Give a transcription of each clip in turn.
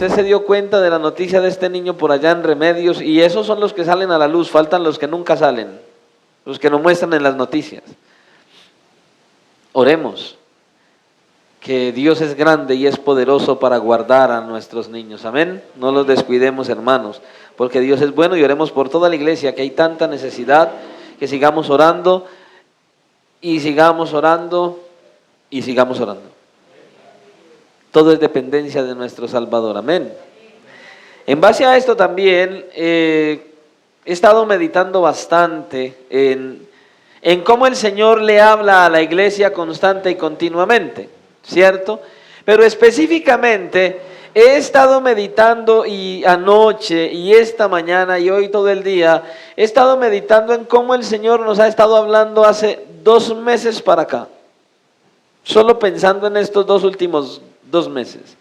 usted se dio cuenta de la noticia de este niño por allá en Remedios, y esos son los que salen a la luz, faltan los que nunca salen, los que no muestran en las noticias. Oremos, que Dios es grande y es poderoso para guardar a nuestros niños, amén. No los descuidemos, hermanos, porque Dios es bueno, y oremos por toda la iglesia, que hay tanta necesidad, que sigamos orando, y sigamos orando, y sigamos orando. Todo es dependencia de nuestro Salvador, amén. En base a esto también he estado meditando bastante en cómo el Señor le habla a la iglesia constante y continuamente, ¿cierto? Pero específicamente he estado meditando, y anoche y esta mañana y hoy todo el día he estado meditando en cómo el Señor nos ha estado hablando hace 2 meses para acá, solo pensando en estos 2 últimos 2 meses.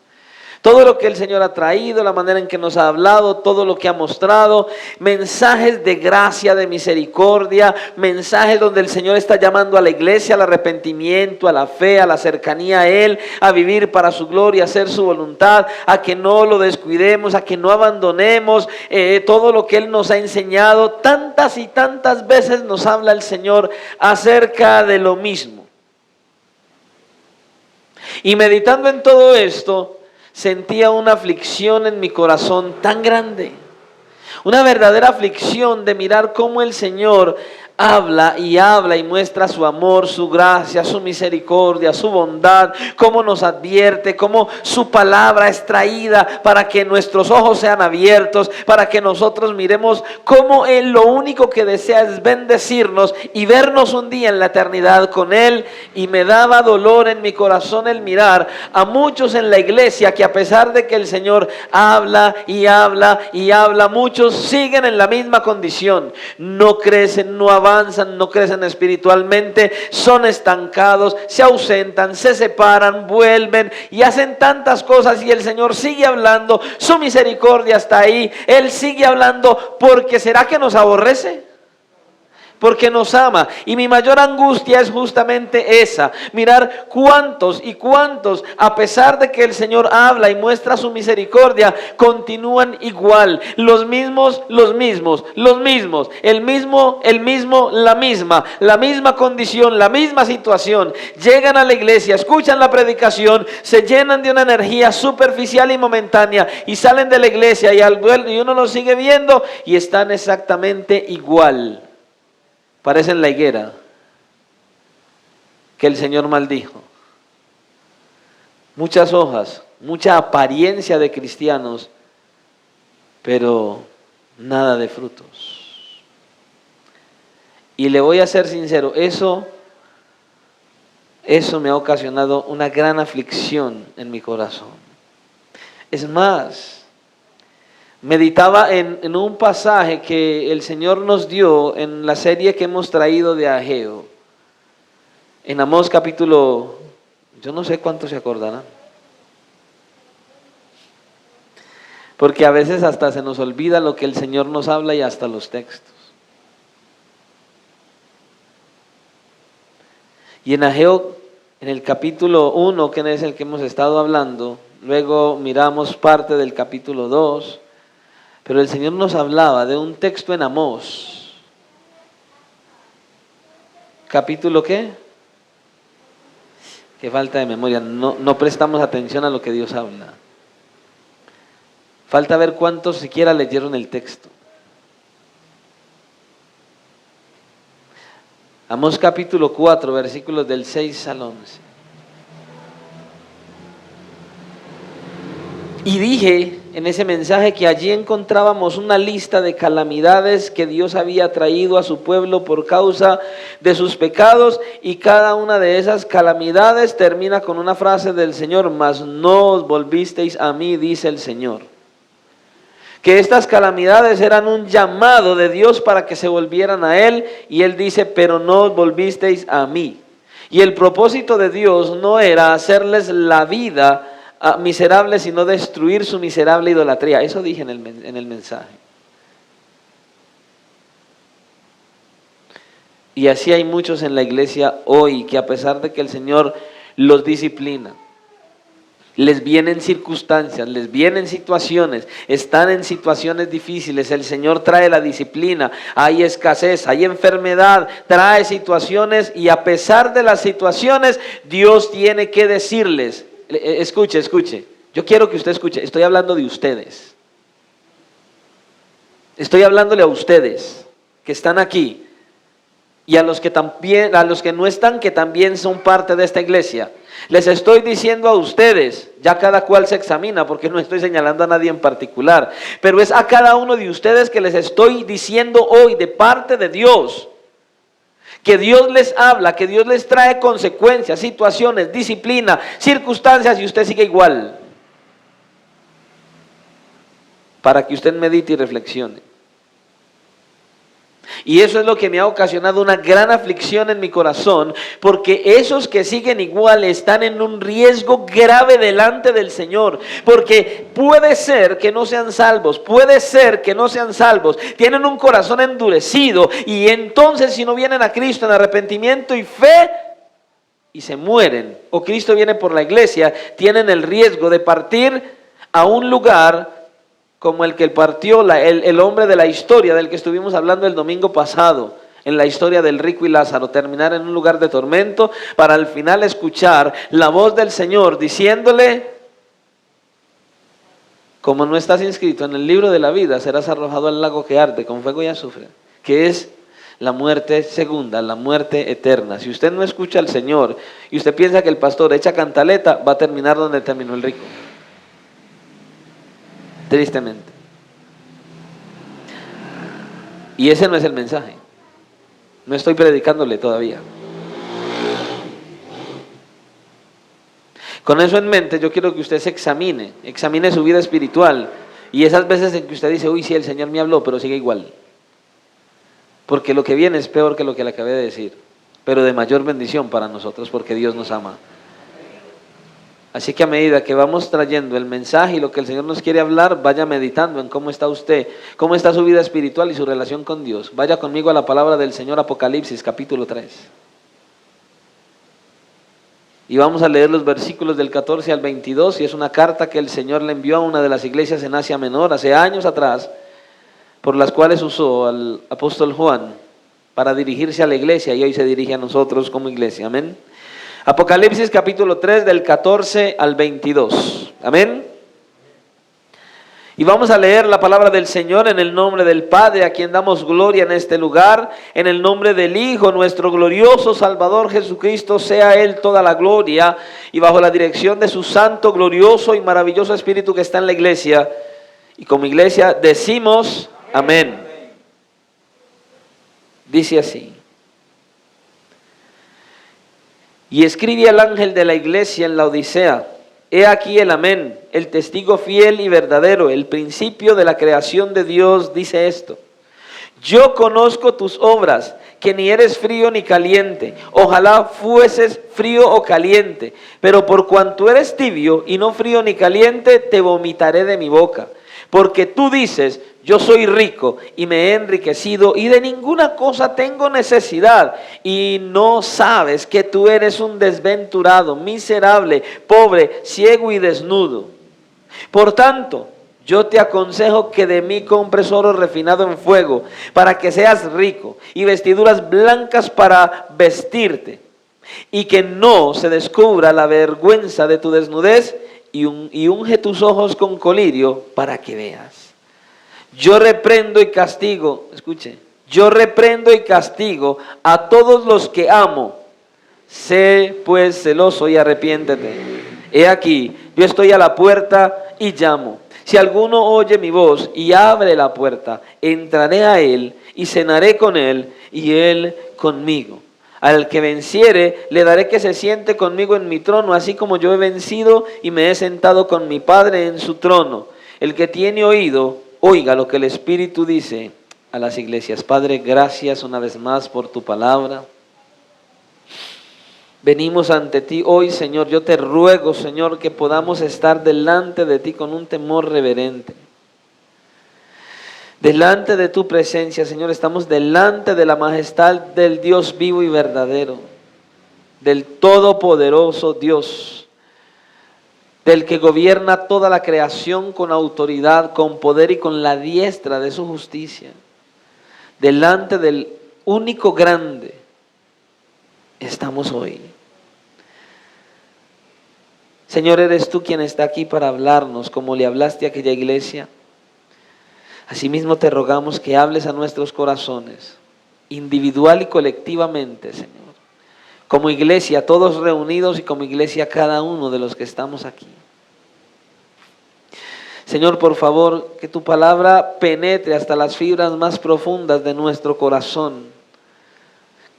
Todo lo que el Señor ha traído, la manera en que nos ha hablado, todo lo que ha mostrado, mensajes de gracia, de misericordia, mensajes donde el Señor está llamando a la iglesia al arrepentimiento, a la fe, a la cercanía a Él, a vivir para su gloria, a hacer su voluntad, a que no lo descuidemos, a que no abandonemos todo lo que Él nos ha enseñado. Tantas y tantas veces nos habla el Señor acerca de lo mismo. Y meditando en todo esto, sentía una aflicción en mi corazón tan grande, una verdadera aflicción de mirar cómo el Señor habla y muestra su amor, su gracia, su misericordia, su bondad, cómo nos advierte, cómo su palabra es traída para que nuestros ojos sean abiertos, para que nosotros miremos cómo Él lo único que desea es bendecirnos y vernos un día en la eternidad con Él. Y me daba dolor en mi corazón el mirar a muchos en la iglesia que, a pesar de que el Señor habla y habla y habla, muchos siguen en la misma condición, no crecen, no avanzan, no crecen espiritualmente, son estancados, se ausentan, se separan, vuelven y hacen tantas cosas, y el Señor sigue hablando, su misericordia está ahí, Él sigue hablando, porque ¿será que nos aborrece? Porque nos ama. Y mi mayor angustia es justamente esa, mirar cuántos y cuántos, a pesar de que el Señor habla y muestra su misericordia, continúan igual, los mismos, el mismo, la misma condición, la misma situación. Llegan a la iglesia, escuchan la predicación, se llenan de una energía superficial y momentánea, y salen de la iglesia y uno los sigue viendo y están exactamente igual. Parecen la higuera que el Señor maldijo. Muchas hojas, mucha apariencia de cristianos, pero nada de frutos. Y le voy a ser sincero, eso me ha ocasionado una gran aflicción en mi corazón. Es más, meditaba en un pasaje que el Señor nos dio en la serie que hemos traído de Ageo. En Amós capítulo, yo no sé cuántos se acordarán, porque a veces hasta se nos olvida lo que el Señor nos habla y hasta los textos. Y en Ageo, en el capítulo 1, que es el que hemos estado hablando, luego miramos parte del capítulo 2, pero el Señor nos hablaba de un texto en Amós. ¿Capítulo qué? Qué falta de memoria, no prestamos atención a lo que Dios habla. Falta ver cuántos siquiera leyeron el texto. Amós capítulo 4, versículos del 6 al 11. Y dije en ese mensaje que allí encontrábamos una lista de calamidades que Dios había traído a su pueblo por causa de sus pecados, y cada una de esas calamidades termina con una frase del Señor: mas no os volvisteis a mí, dice el Señor. Que estas calamidades eran un llamado de Dios para que se volvieran a Él, y Él dice: pero no os volvisteis a mí. Y el propósito de Dios no era hacerles la vida miserable, sino destruir su miserable idolatría. Eso dije en el mensaje. Y así hay muchos en la iglesia hoy que, a pesar de que el Señor los disciplina, Les vienen circunstancias, les vienen situaciones, están en situaciones difíciles, el Señor trae la disciplina, hay escasez, hay enfermedad, trae situaciones y a pesar de las situaciones, Dios tiene que decirles, escuche, yo quiero que usted escuche, estoy hablando de ustedes, estoy hablándole a ustedes que están aquí y a los que también, a los que no están, que también son parte de esta iglesia. Les estoy diciendo a ustedes, ya cada cual se examina porque no estoy señalando a nadie en particular, pero es a cada uno de ustedes que les estoy diciendo hoy de parte de Dios, que Dios les habla, que Dios les trae consecuencias, situaciones, disciplina, circunstancias y usted sigue igual, para que usted medite y reflexione. Y eso es lo que me ha ocasionado una gran aflicción en mi corazón, porque esos que siguen igual están en un riesgo grave delante del Señor, porque puede ser que no sean salvos, tienen un corazón endurecido y entonces si no vienen a Cristo en arrepentimiento y fe y se mueren, o Cristo viene por la iglesia, tienen el riesgo de partir a un lugar como el que partió el hombre de la historia del que estuvimos hablando el domingo pasado, en la historia del rico y Lázaro, terminar en un lugar de tormento para al final escuchar la voz del Señor diciéndole, como no estás inscrito en el libro de la vida, serás arrojado al lago que arde con fuego y azufre, que es la muerte segunda, la muerte eterna. Si usted no escucha al Señor y usted piensa que el pastor echa cantaleta, va a terminar donde terminó el rico. Tristemente. Y ese no es el mensaje. No estoy predicándole todavía. Con eso en mente, yo quiero que usted se examine su vida espiritual. Y esas veces en que usted dice, uy, sí, el Señor me habló, pero sigue igual. Porque lo que viene es peor que lo que le acabé de decir, pero de mayor bendición para nosotros, porque Dios nos ama. Así que a medida que vamos trayendo el mensaje y lo que el Señor nos quiere hablar, vaya meditando en cómo está usted, cómo está su vida espiritual y su relación con Dios. Vaya conmigo a la palabra del Señor, Apocalipsis, capítulo 3. Y vamos a leer los versículos del 14 al 22, y es una carta que el Señor le envió a una de las iglesias en Asia Menor, hace años atrás, por las cuales usó al apóstol Juan para dirigirse a la iglesia, y hoy se dirige a nosotros como iglesia. Amén. Apocalipsis capítulo 3 del 14 al 22. Amén. Y vamos a leer la palabra del Señor en el nombre del Padre, a quien damos gloria en este lugar, en el nombre del Hijo, nuestro glorioso Salvador Jesucristo, sea Él toda la gloria, y bajo la dirección de su santo, glorioso y maravilloso Espíritu que está en la iglesia. Y como iglesia decimos amén. Dice así. Y escribe al ángel de la iglesia en la Odisea, he aquí el amén, el testigo fiel y verdadero, el principio de la creación de Dios, dice esto. Yo conozco tus obras, que ni eres frío ni caliente. Ojalá fueses frío o caliente, pero por cuanto eres tibio y no frío ni caliente, te vomitaré de mi boca. Porque tú dices, yo soy rico y me he enriquecido y de ninguna cosa tengo necesidad. Y no sabes que tú eres un desventurado, miserable, pobre, ciego y desnudo. Por tanto, yo te aconsejo que de mí compres oro refinado en fuego, para que seas rico, y vestiduras blancas para vestirte, y que no se descubra la vergüenza de tu desnudez, y unge tus ojos con colirio para que veas. Yo reprendo y castigo, escuche, yo reprendo y castigo a todos los que amo. Sé pues celoso y arrepiéntete. He aquí, yo estoy a la puerta y llamo. Si alguno oye mi voz y abre la puerta, entraré a él y cenaré con él y él conmigo. Al que venciere, le daré que se siente conmigo en mi trono, así como yo he vencido y me he sentado con mi Padre en su trono. El que tiene oído, oiga lo que el Espíritu dice a las iglesias. Padre, gracias una vez más por tu palabra. Venimos ante ti hoy, Señor. Yo te ruego, Señor, que podamos estar delante de ti con un temor reverente. Delante de tu presencia, Señor, estamos delante de la majestad del Dios vivo y verdadero, del todopoderoso Dios. del que gobierna toda la creación con autoridad, con poder y con la diestra de su justicia, delante del único grande, estamos hoy. Señor, eres tú quien está aquí para hablarnos, como le hablaste a aquella iglesia. Asimismo te rogamos que hables a nuestros corazones, individual y colectivamente, Señor. Como iglesia, todos reunidos, y como iglesia, cada uno de los que estamos aquí. Señor, por favor, que tu palabra penetre hasta las fibras más profundas de nuestro corazón.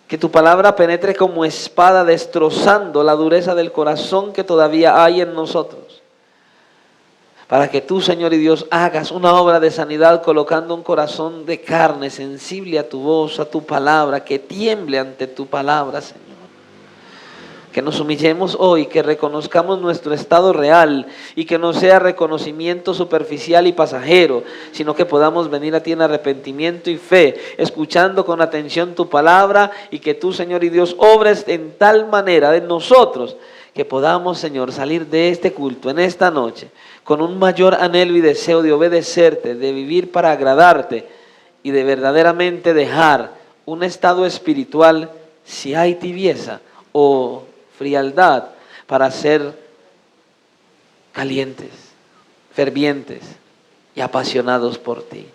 Que tu palabra penetre como espada, destrozando la dureza del corazón que todavía hay en nosotros. Para que tú, Señor y Dios, hagas una obra de sanidad colocando un corazón de carne sensible a tu voz, a tu palabra, que tiemble ante tu palabra, Señor. Que nos humillemos hoy, que reconozcamos nuestro estado real y que no sea reconocimiento superficial y pasajero, sino que podamos venir a ti en arrepentimiento y fe, escuchando con atención tu palabra, y que tú, Señor y Dios, obres en tal manera en nosotros que podamos, Señor, salir de este culto en esta noche con un mayor anhelo y deseo de obedecerte, de vivir para agradarte y de verdaderamente dejar un estado espiritual, si hay tibieza o frialdad, para ser calientes, fervientes y apasionados por ti.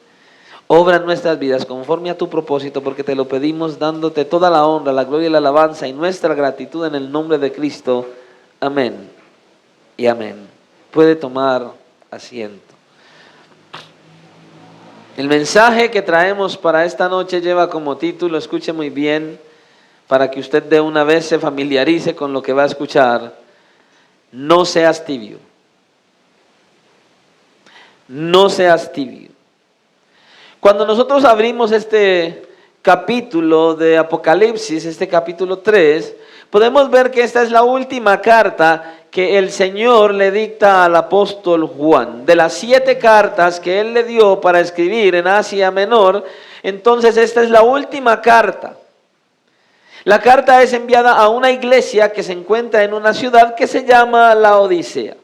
Obra en nuestras vidas conforme a tu propósito, porque te lo pedimos dándote toda la honra, la gloria y la alabanza y nuestra gratitud en el nombre de Cristo. Amén y amén. Puede tomar asiento. El mensaje que traemos para esta noche lleva como título, escuche muy bien, para que usted de una vez se familiarice con lo que va a escuchar: no seas tibio. No seas tibio. Cuando nosotros abrimos este capítulo de Apocalipsis, este capítulo 3, podemos ver que esta es la última carta que el Señor le dicta al apóstol Juan. De las 7 cartas que él le dio para escribir en Asia Menor, entonces esta es la última carta. La carta es enviada a una iglesia que se encuentra en una ciudad que se llama Laodicea.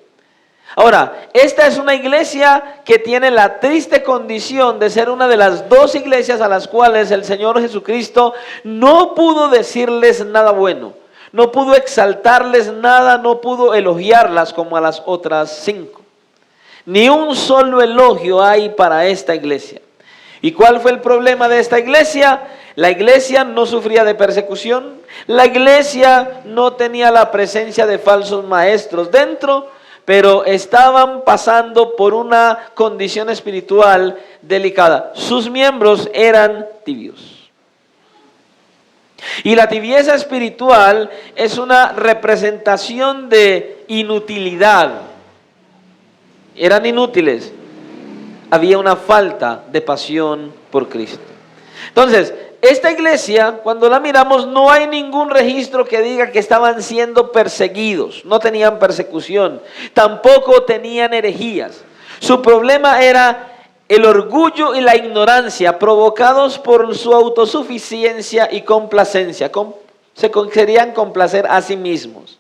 Ahora, esta es una iglesia que tiene la triste condición de ser una de las 2 iglesias a las cuales el Señor Jesucristo no pudo decirles nada bueno, no pudo exaltarles nada, no pudo elogiarlas como a las otras 5. Ni un solo elogio hay para esta iglesia. ¿Y cuál fue el problema de esta iglesia? La iglesia no sufría de persecución, la iglesia no tenía la presencia de falsos maestros dentro, pero estaban pasando por una condición espiritual delicada. Sus miembros eran tibios. Y la tibieza espiritual es una representación de inutilidad. Eran inútiles. Había una falta de pasión por Cristo. Entonces, esta iglesia, cuando la miramos, no hay ningún registro que diga que estaban siendo perseguidos. No tenían persecución, tampoco tenían herejías. Su problema era el orgullo y la ignorancia provocados por su autosuficiencia y complacencia. Se querían complacer a sí mismos.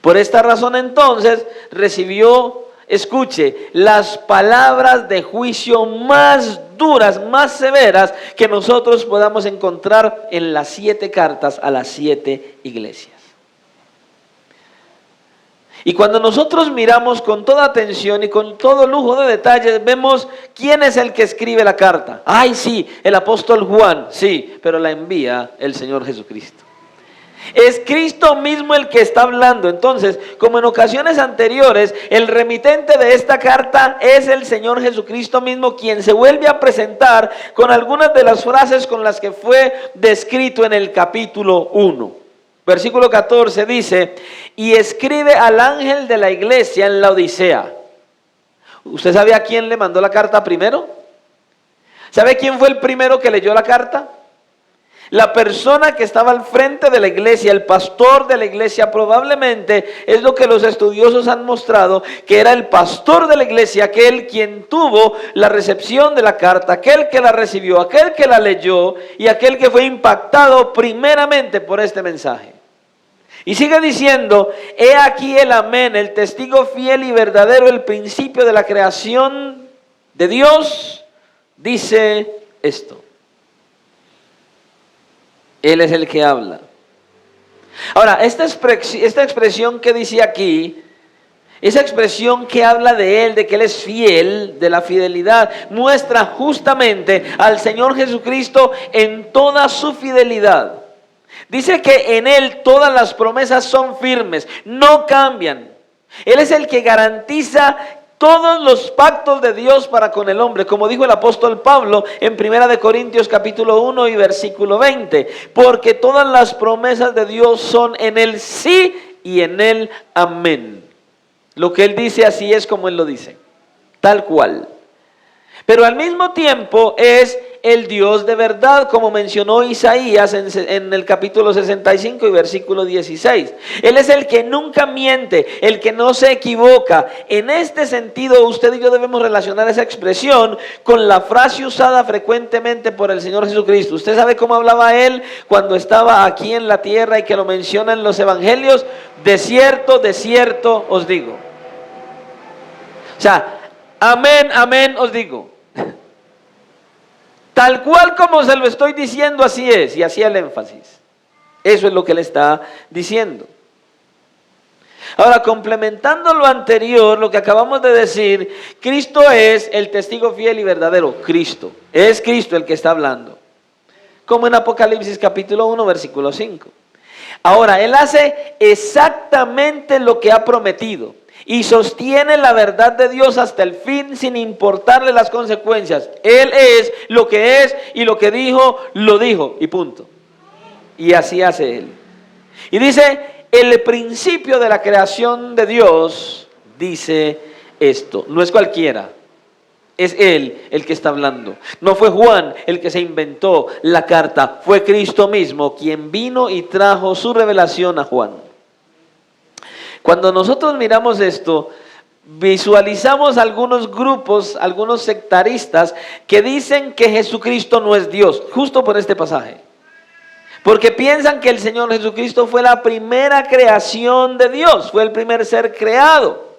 Por esta razón entonces recibió, escuche, las palabras de juicio más duras, más severas que nosotros podamos encontrar en las 7 cartas a las 7 iglesias. Y cuando nosotros miramos con toda atención y con todo lujo de detalles, vemos quién es el que escribe la carta. Ay, sí, el apóstol Juan, sí, pero la envía el Señor Jesucristo. Es Cristo mismo el que está hablando. Entonces, como en ocasiones anteriores, el remitente de esta carta es el Señor Jesucristo mismo, quien se vuelve a presentar con algunas de las frases con las que fue descrito en el capítulo 1. Versículo 14 dice: y escribe al ángel de la iglesia en Laodicea. ¿Usted sabe a quién le mandó la carta primero? ¿Sabe quién fue el primero que leyó la carta? La persona que estaba al frente de la iglesia, el pastor de la iglesia, probablemente es lo que los estudiosos han mostrado, que era el pastor de la iglesia, aquel quien tuvo la recepción de la carta, aquel que la recibió, aquel que la leyó y aquel que fue impactado primeramente por este mensaje. Y sigue diciendo, he aquí el amén, el testigo fiel y verdadero, el principio de la creación de Dios, dice esto. Él es el que habla. Ahora, esta expresión que dice aquí, esa expresión que habla de Él, de que Él es fiel, de la fidelidad, muestra justamente al Señor Jesucristo en toda su fidelidad. Dice que en Él todas las promesas son firmes, no cambian. Él es el que garantiza todos los pactos de Dios para con el hombre, como dijo el apóstol Pablo en 1 Corintios capítulo 1 y versículo 20, porque todas las promesas de Dios son en el sí y en el amén. Lo que Él dice así es como Él lo dice, tal cual. Pero al mismo tiempo es el Dios de verdad, como mencionó Isaías en el capítulo 65 y versículo 16. Él es el que nunca miente, el que no se equivoca. En este sentido, usted y yo debemos relacionar esa expresión con la frase usada frecuentemente por el Señor Jesucristo. ¿Usted sabe cómo hablaba Él cuando estaba aquí en la tierra y que lo menciona en los evangelios? De cierto os digo. O sea, amén, amén os digo. Tal cual como se lo estoy diciendo, así es, y hacía el énfasis. Eso es lo que Él está diciendo. Ahora, complementando lo anterior, lo que acabamos de decir, Cristo es el testigo fiel y verdadero. Cristo, es Cristo el que está hablando. Como en Apocalipsis capítulo 1, versículo 5. Ahora, Él hace exactamente lo que ha prometido. Y sostiene la verdad de Dios hasta el fin sin importarle las consecuencias. Él es lo que es y lo que dijo, lo dijo y punto. Y así hace Él. Y dice, el principio de la creación de Dios dice esto. No es cualquiera, es Él el que está hablando. No fue Juan el que se inventó la carta, fue Cristo mismo quien vino y trajo su revelación a Juan. Cuando nosotros miramos esto, visualizamos algunos grupos, algunos sectaristas que dicen que Jesucristo no es Dios, justo por este pasaje. Porque piensan que el Señor Jesucristo fue la primera creación de Dios, fue el primer ser creado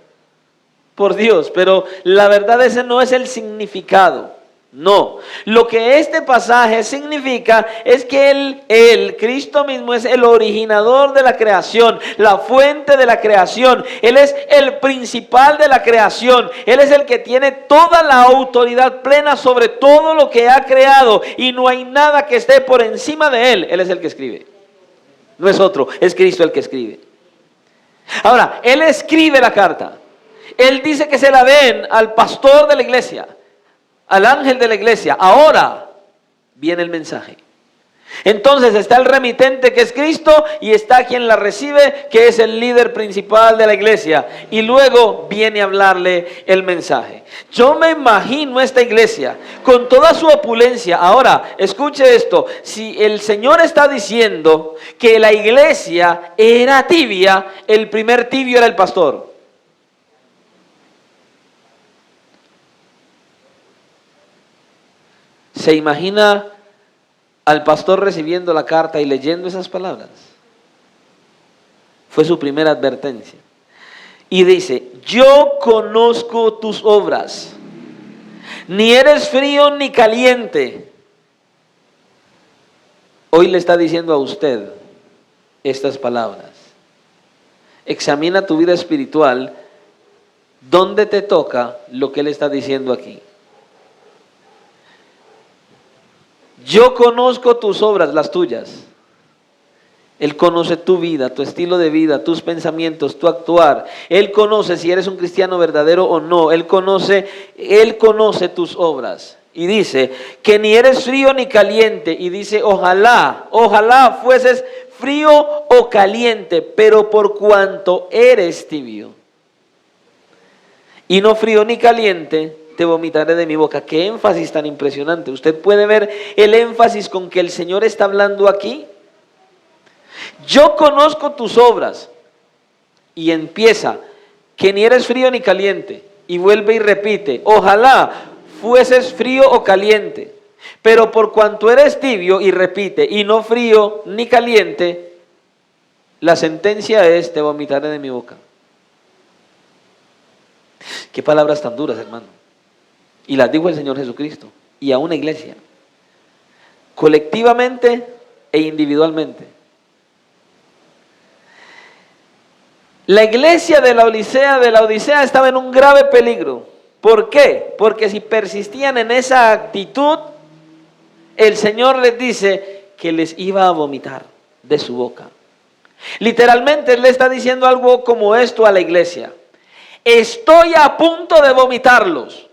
por Dios, pero la verdad ese no es el significado. No, lo que este pasaje significa es que Él, Cristo mismo, es el originador de la creación, la fuente de la creación. Él es el principal de la creación. Él es el que tiene toda la autoridad plena sobre todo lo que ha creado y no hay nada que esté por encima de Él. Él es el que escribe. No es otro, es Cristo el que escribe. Ahora, Él escribe la carta. Él dice que se la den al pastor de la iglesia, al ángel de la iglesia. Ahora viene el mensaje. Entonces está el remitente, que es Cristo, y está quien la recibe, que es el líder principal de la iglesia, y luego viene a hablarle el mensaje. Yo me imagino esta iglesia con toda su opulencia. Ahora, escuche esto: si el Señor está diciendo que la iglesia era tibia, el primer tibio era el pastor. ¿Se imagina al pastor recibiendo la carta y leyendo esas palabras? Fue su primera advertencia. Y dice, yo conozco tus obras, ni eres frío ni caliente. Hoy le está diciendo a usted estas palabras. Examina tu vida espiritual, ¿dónde te toca lo que Él está diciendo aquí? Yo conozco tus obras, las tuyas. Él conoce tu vida, tu estilo de vida, tus pensamientos, tu actuar. Él conoce si eres un cristiano verdadero o no. Él conoce tus obras. Y dice que ni eres frío ni caliente. Y dice, ojalá fueses frío o caliente, pero por cuanto eres tibio y no frío ni caliente, te vomitaré de mi boca. Qué énfasis tan impresionante. Usted puede ver el énfasis con que el Señor está hablando aquí. Yo conozco tus obras. Y empieza, que ni eres frío ni caliente. Y vuelve y repite, ojalá fueses frío o caliente. Pero por cuanto eres tibio, y repite, y no frío ni caliente, La sentencia es: te vomitaré de mi boca. Qué palabras tan duras, hermano. Y las dijo el Señor Jesucristo y a una iglesia, colectivamente e individualmente. La iglesia de la Odisea estaba en un grave peligro. ¿Por qué? Porque si persistían en esa actitud, el Señor les dice que les iba a vomitar de su boca. Literalmente Él le está diciendo algo como esto a la iglesia: estoy a punto de vomitarlos.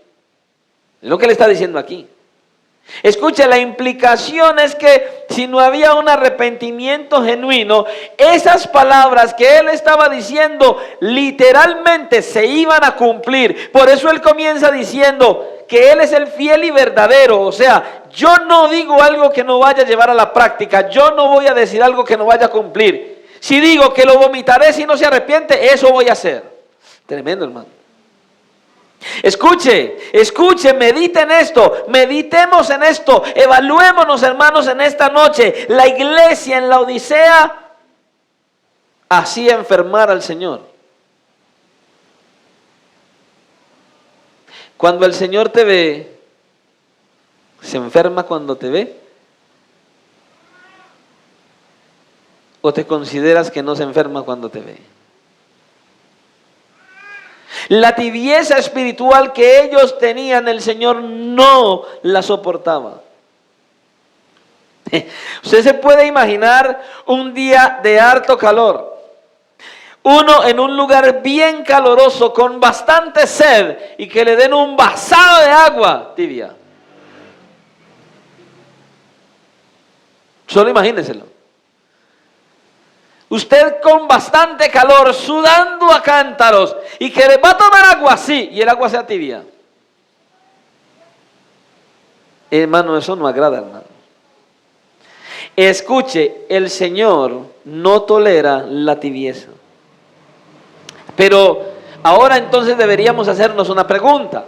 Es lo que le está diciendo aquí. Escuche, la implicación es que si no había un arrepentimiento genuino, esas palabras que Él estaba diciendo literalmente se iban a cumplir. Por eso Él comienza diciendo que Él es el fiel y verdadero. O sea, yo no digo algo que no vaya a llevar a la práctica. Yo no voy a decir algo que no vaya a cumplir. Si digo que lo vomitaré si no se arrepiente, eso voy a hacer. Tremendo, hermano. Escuche, mediten esto, meditemos en esto, evaluémonos, hermanos, en esta noche. La iglesia en la Odisea hacía enfermar al Señor. Cuando el Señor te ve, ¿se enferma cuando te ve? ¿O te consideras que no se enferma cuando te ve? La tibieza espiritual que ellos tenían, el Señor no la soportaba. Usted se puede imaginar un día de harto calor, uno en un lugar bien caloroso con bastante sed y que le den un vasado de agua tibia. Solo imagínenselo. Usted con bastante calor, sudando a cántaros, y que le va a tomar agua así, y el agua sea tibia. Hermano, eso no agrada, hermano. Escuche, el Señor no tolera la tibieza. Pero ahora entonces deberíamos hacernos una pregunta,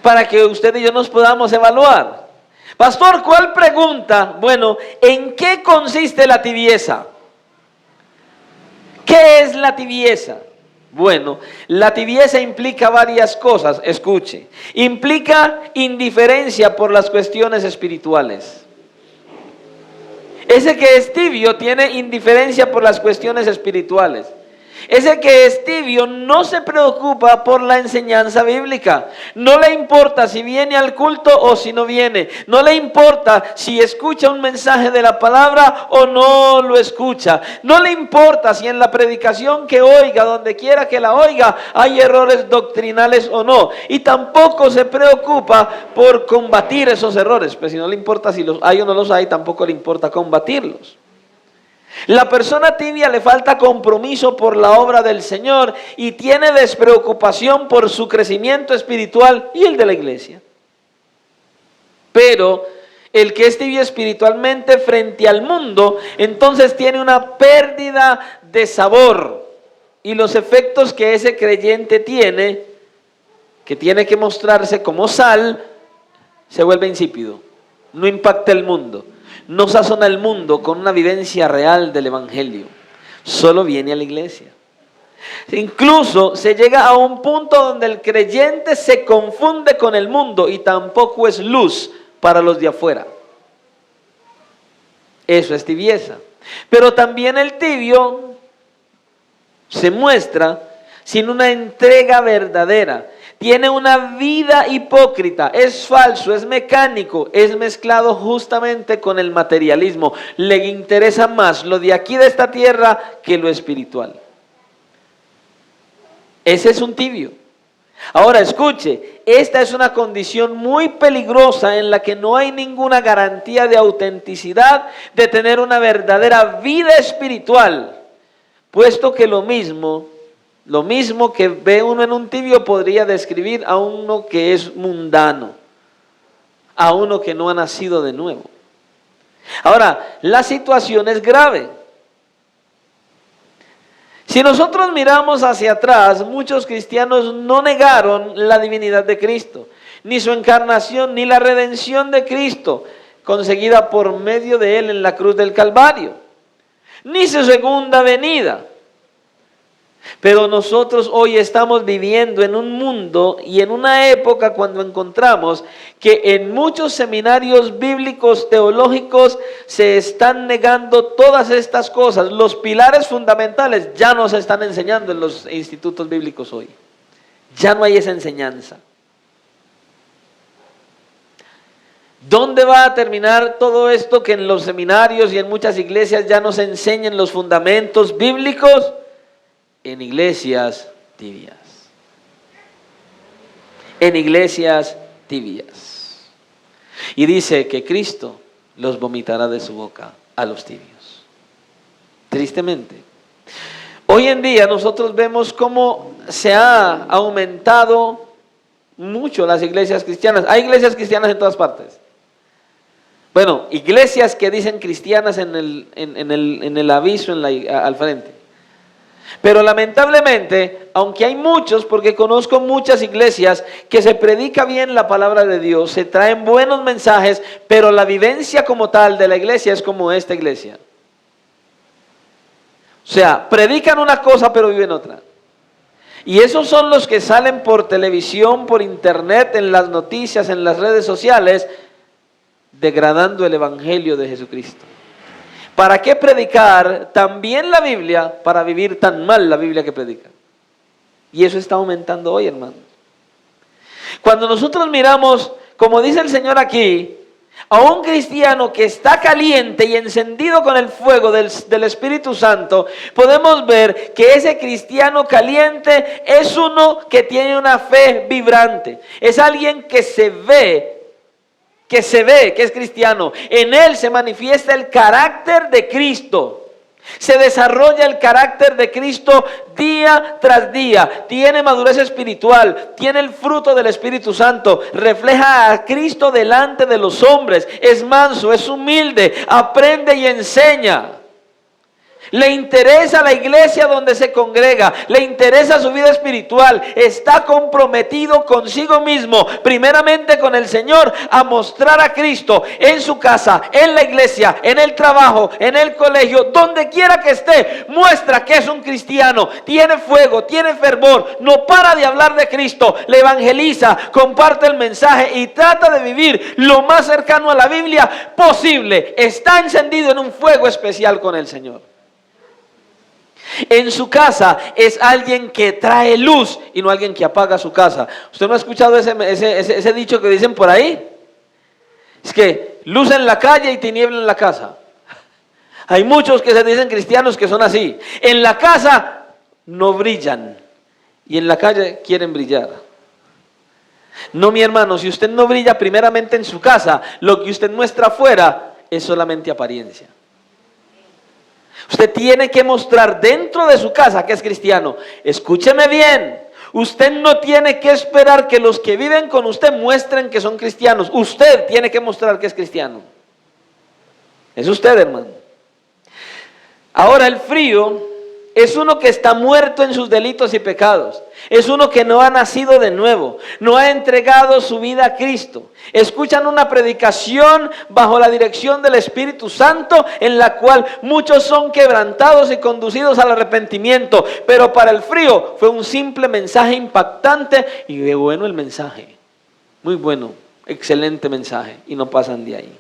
para que usted y yo nos podamos evaluar. Pastor, ¿cuál pregunta? Bueno, ¿en qué consiste la tibieza? ¿Qué es la tibieza? Bueno, la tibieza implica varias cosas, escuche. Implica indiferencia por las cuestiones espirituales. Ese que es tibio tiene indiferencia por las cuestiones espirituales. Ese que es tibio no se preocupa por la enseñanza bíblica. No le importa si viene al culto o si no viene. No le importa si escucha un mensaje de la palabra o no lo escucha. No le importa si en la predicación que oiga, donde quiera que la oiga, hay errores doctrinales o no. Y tampoco se preocupa por combatir esos errores. Pues si no le importa si los hay o no los hay, tampoco le importa combatirlos. La persona tibia le falta compromiso por la obra del Señor y tiene despreocupación por su crecimiento espiritual y el de la iglesia. Pero el que es tibio espiritualmente frente al mundo, entonces tiene una pérdida de sabor. Y los efectos que ese creyente tiene, que tiene que mostrarse como sal, se vuelve insípido, no impacta el mundo. No sazona el mundo con una vivencia real del evangelio. Solo viene a la iglesia. Incluso se llega a un punto donde el creyente se confunde con el mundo y tampoco es luz para los de afuera. Eso es tibieza. Pero también el tibio se muestra sin una entrega verdadera. Tiene una vida hipócrita, es falso, es mecánico, es mezclado justamente con el materialismo. Le interesa más lo de aquí de esta tierra que lo espiritual. Ese es un tibio. Ahora escuche, esta es una condición muy peligrosa en la que no hay ninguna garantía de autenticidad, de tener una verdadera vida espiritual, puesto que lo mismo que ve uno en un tibio podría describir a uno que es mundano, a uno que no ha nacido de nuevo. Ahora, la situación es grave. Si nosotros miramos hacia atrás, muchos cristianos no negaron la divinidad de Cristo, ni su encarnación, ni la redención de Cristo, conseguida por medio de Él en la cruz del Calvario. ni su segunda venida. Pero nosotros hoy estamos viviendo en un mundo y en una época cuando encontramos que en muchos seminarios bíblicos teológicos se están negando todas estas cosas. Los pilares fundamentales ya no se están enseñando en los institutos bíblicos hoy. Ya no hay esa enseñanza. ¿Dónde va a terminar todo esto que en los seminarios y en muchas iglesias ya no se enseñan los fundamentos bíblicos? En iglesias tibias. En iglesias tibias. Y dice que Cristo los vomitará de su boca a los tibios. Tristemente. Hoy en día nosotros vemos cómo se ha aumentado mucho las iglesias cristianas. Hay iglesias cristianas en todas partes. Bueno, iglesias que dicen cristianas en el aviso al frente. Pero lamentablemente, aunque hay muchos, porque conozco muchas iglesias que se predica bien la palabra de Dios, se traen buenos mensajes, pero la vivencia como tal de la iglesia es como esta iglesia. O sea, predican una cosa pero viven otra. Y esos son los que salen por televisión, por internet, en las noticias, en las redes sociales, degradando el evangelio de Jesucristo. ¿Para qué predicar tan bien la Biblia para vivir tan mal la Biblia que predican? Y eso está aumentando hoy, hermanos. Cuando nosotros miramos, como dice el Señor aquí, a un cristiano que está caliente y encendido con el fuego del Espíritu Santo, podemos ver que ese cristiano caliente es uno que tiene una fe vibrante. Es alguien que se ve que es cristiano. En él se manifiesta el carácter de Cristo. Se desarrolla el carácter de Cristo día tras día. Tiene madurez espiritual, tiene el fruto del Espíritu Santo, refleja a Cristo delante de los hombres, es manso, es humilde, aprende y enseña. Le interesa la iglesia donde se congrega, le interesa su vida espiritual, está comprometido consigo mismo, primeramente con el Señor, a mostrar a Cristo en su casa, en la iglesia, en el trabajo, en el colegio, donde quiera que esté, muestra que es un cristiano, tiene fuego, tiene fervor, no para de hablar de Cristo, le evangeliza, comparte el mensaje y trata de vivir lo más cercano a la Biblia posible. Está encendido en un fuego especial con el Señor. En su casa es alguien que trae luz y no alguien que apaga su casa. ¿Usted no ha escuchado ese dicho que dicen por ahí? Es que luz en la calle y tiniebla en la casa. Hay muchos que se dicen cristianos que son así. En la casa no brillan y en la calle quieren brillar. No, mi hermano, si usted no brilla primeramente en su casa, lo que usted muestra afuera es solamente apariencia. Usted tiene que mostrar dentro de su casa que es cristiano. Escúcheme bien. Usted no tiene que esperar que los que viven con usted muestren que son cristianos. Usted tiene que mostrar que es cristiano. Es usted, hermano. Ahora, el frío es uno que está muerto en sus delitos y pecados. Es uno que no ha nacido de nuevo, no ha entregado su vida a Cristo. Escuchan una predicación bajo la dirección del Espíritu Santo, en la cual muchos son quebrantados y conducidos al arrepentimiento. Pero para el frío fue un simple mensaje impactante y de bueno el mensaje. Muy bueno, excelente mensaje, y no pasan de ahí.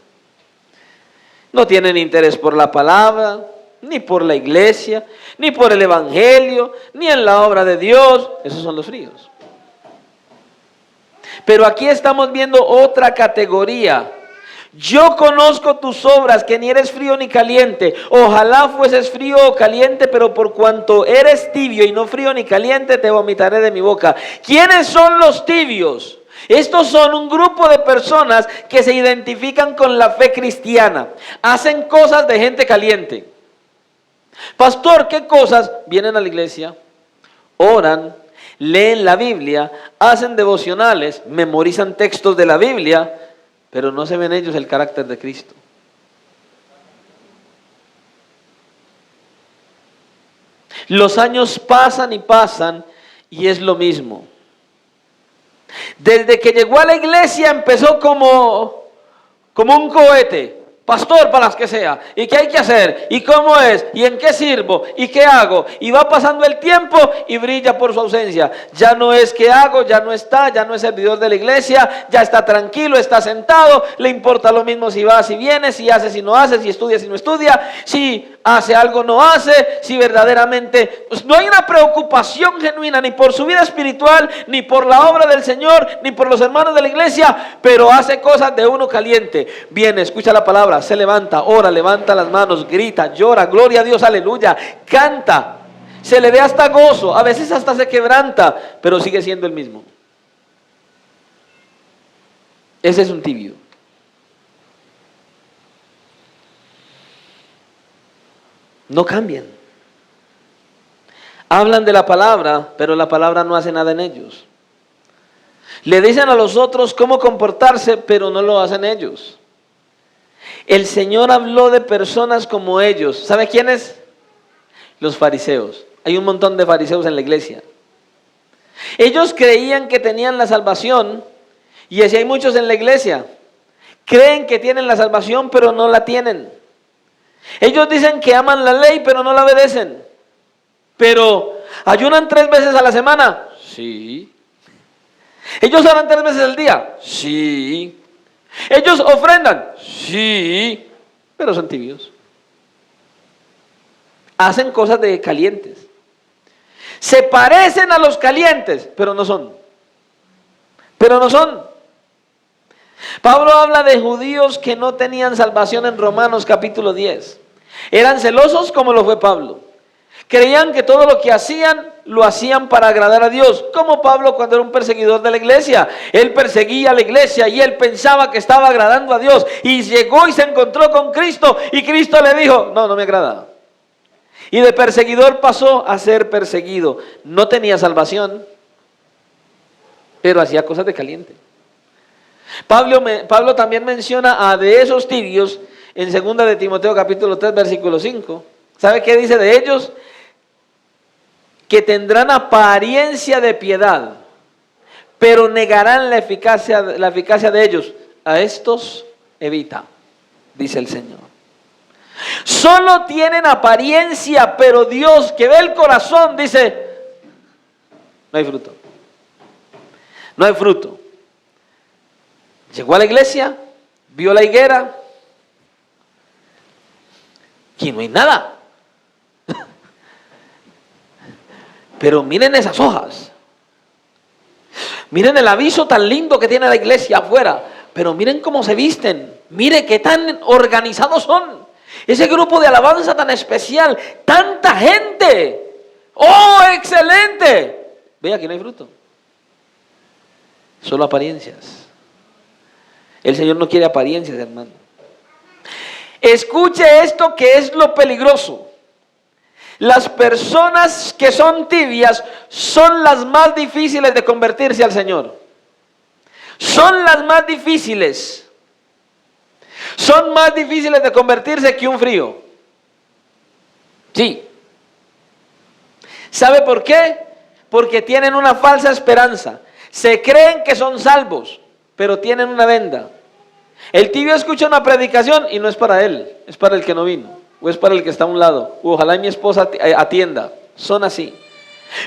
No tienen interés por la palabra, ni por la iglesia, ni por el evangelio, ni en la obra de Dios. Esos son los fríos. Pero aquí estamos viendo otra categoría. Yo conozco tus obras, que ni eres frío ni caliente. Ojalá fueses frío o caliente, pero por cuanto eres tibio y no frío ni caliente, te vomitaré de mi boca. ¿Quiénes son los tibios? Estos son un grupo de personas que se identifican con la fe cristiana. Hacen cosas de gente caliente. Pastor, ¿qué cosas? Vienen a la iglesia, oran, leen la Biblia, hacen devocionales, memorizan textos de la Biblia, pero no se ven ellos el carácter de Cristo. Los años pasan y pasan y es lo mismo. Desde que llegó a la iglesia empezó como un cohete. pastor para las que sea, y qué hay que hacer, y cómo es, y en qué sirvo, y qué hago, y va pasando el tiempo y brilla por su ausencia. Ya no es qué hago, ya no está, ya no es servidor de la iglesia, ya está tranquilo, está sentado, le importa lo mismo si va, si viene, si hace, si no hace, si estudia, si no estudia, si hace algo, no hace, si verdaderamente, pues no hay una preocupación genuina ni por su vida espiritual, ni por la obra del Señor, ni por los hermanos de la iglesia, pero hace cosas de uno caliente. Viene, escucha la palabra, se levanta, ora, levanta las manos, grita, llora, gloria a Dios, aleluya, canta, se le ve hasta gozo, a veces hasta se quebranta, pero sigue siendo el mismo. Ese es un tibio. No cambian. Hablan de la palabra, pero la palabra no hace nada en ellos. Le dicen a los otros cómo comportarse, pero no lo hacen ellos. El Señor habló de personas como ellos. ¿Sabe quiénes? Los fariseos. Hay un montón de fariseos en la iglesia. Ellos creían que tenían la salvación, y así hay muchos en la iglesia. Creen que tienen la salvación, pero no la tienen. Ellos dicen que aman la ley, pero no la obedecen. Pero, ¿ayunan 3 veces a la semana? Sí. ¿Ellos oran 3 veces al día? Sí. ¿Ellos ofrendan? Sí. Pero son tibios. Hacen cosas de calientes. Se parecen a los calientes, pero no son. Pero no son. Pablo habla de judíos que no tenían salvación en Romanos capítulo 10. Eran celosos como lo fue Pablo. Creían que todo lo que hacían, lo hacían para agradar a Dios. Como Pablo cuando era un perseguidor de la iglesia. Él perseguía a la iglesia y él pensaba que estaba agradando a Dios. Y llegó y se encontró con Cristo y Cristo le dijo, no, no me agrada. Y de perseguidor pasó a ser perseguido. No tenía salvación, pero hacía cosas de caliente. Pablo también menciona a de esos tibios en 2 de Timoteo capítulo 3 versículo 5. ¿Sabe qué dice de ellos? Que tendrán apariencia de piedad, pero negarán la eficacia de ellos. A estos evita, dice el Señor. Solo tienen apariencia, pero Dios que ve el corazón dice, no hay fruto. No hay fruto. Llegó a la iglesia, vio la higuera, y no hay nada. Pero miren esas hojas. Miren el aviso tan lindo que tiene la iglesia afuera. Pero miren cómo se visten. Mire qué tan organizados son. Ese grupo de alabanza tan especial. Tanta gente. ¡Oh, excelente! Ve, aquí no hay fruto. Solo apariencias. El Señor no quiere apariencias, hermano. Escuche esto que es lo peligroso. Las personas que son tibias son las más difíciles de convertirse al Señor. Son las más difíciles. Son más difíciles de convertirse que un frío. Sí. ¿Sabe por qué? Porque tienen una falsa esperanza. Se creen que son salvos, pero tienen una venda. El tibio escucha una predicación y no es para él, es para el que no vino. O es para el que está a un lado. Ojalá mi esposa atienda. Son así.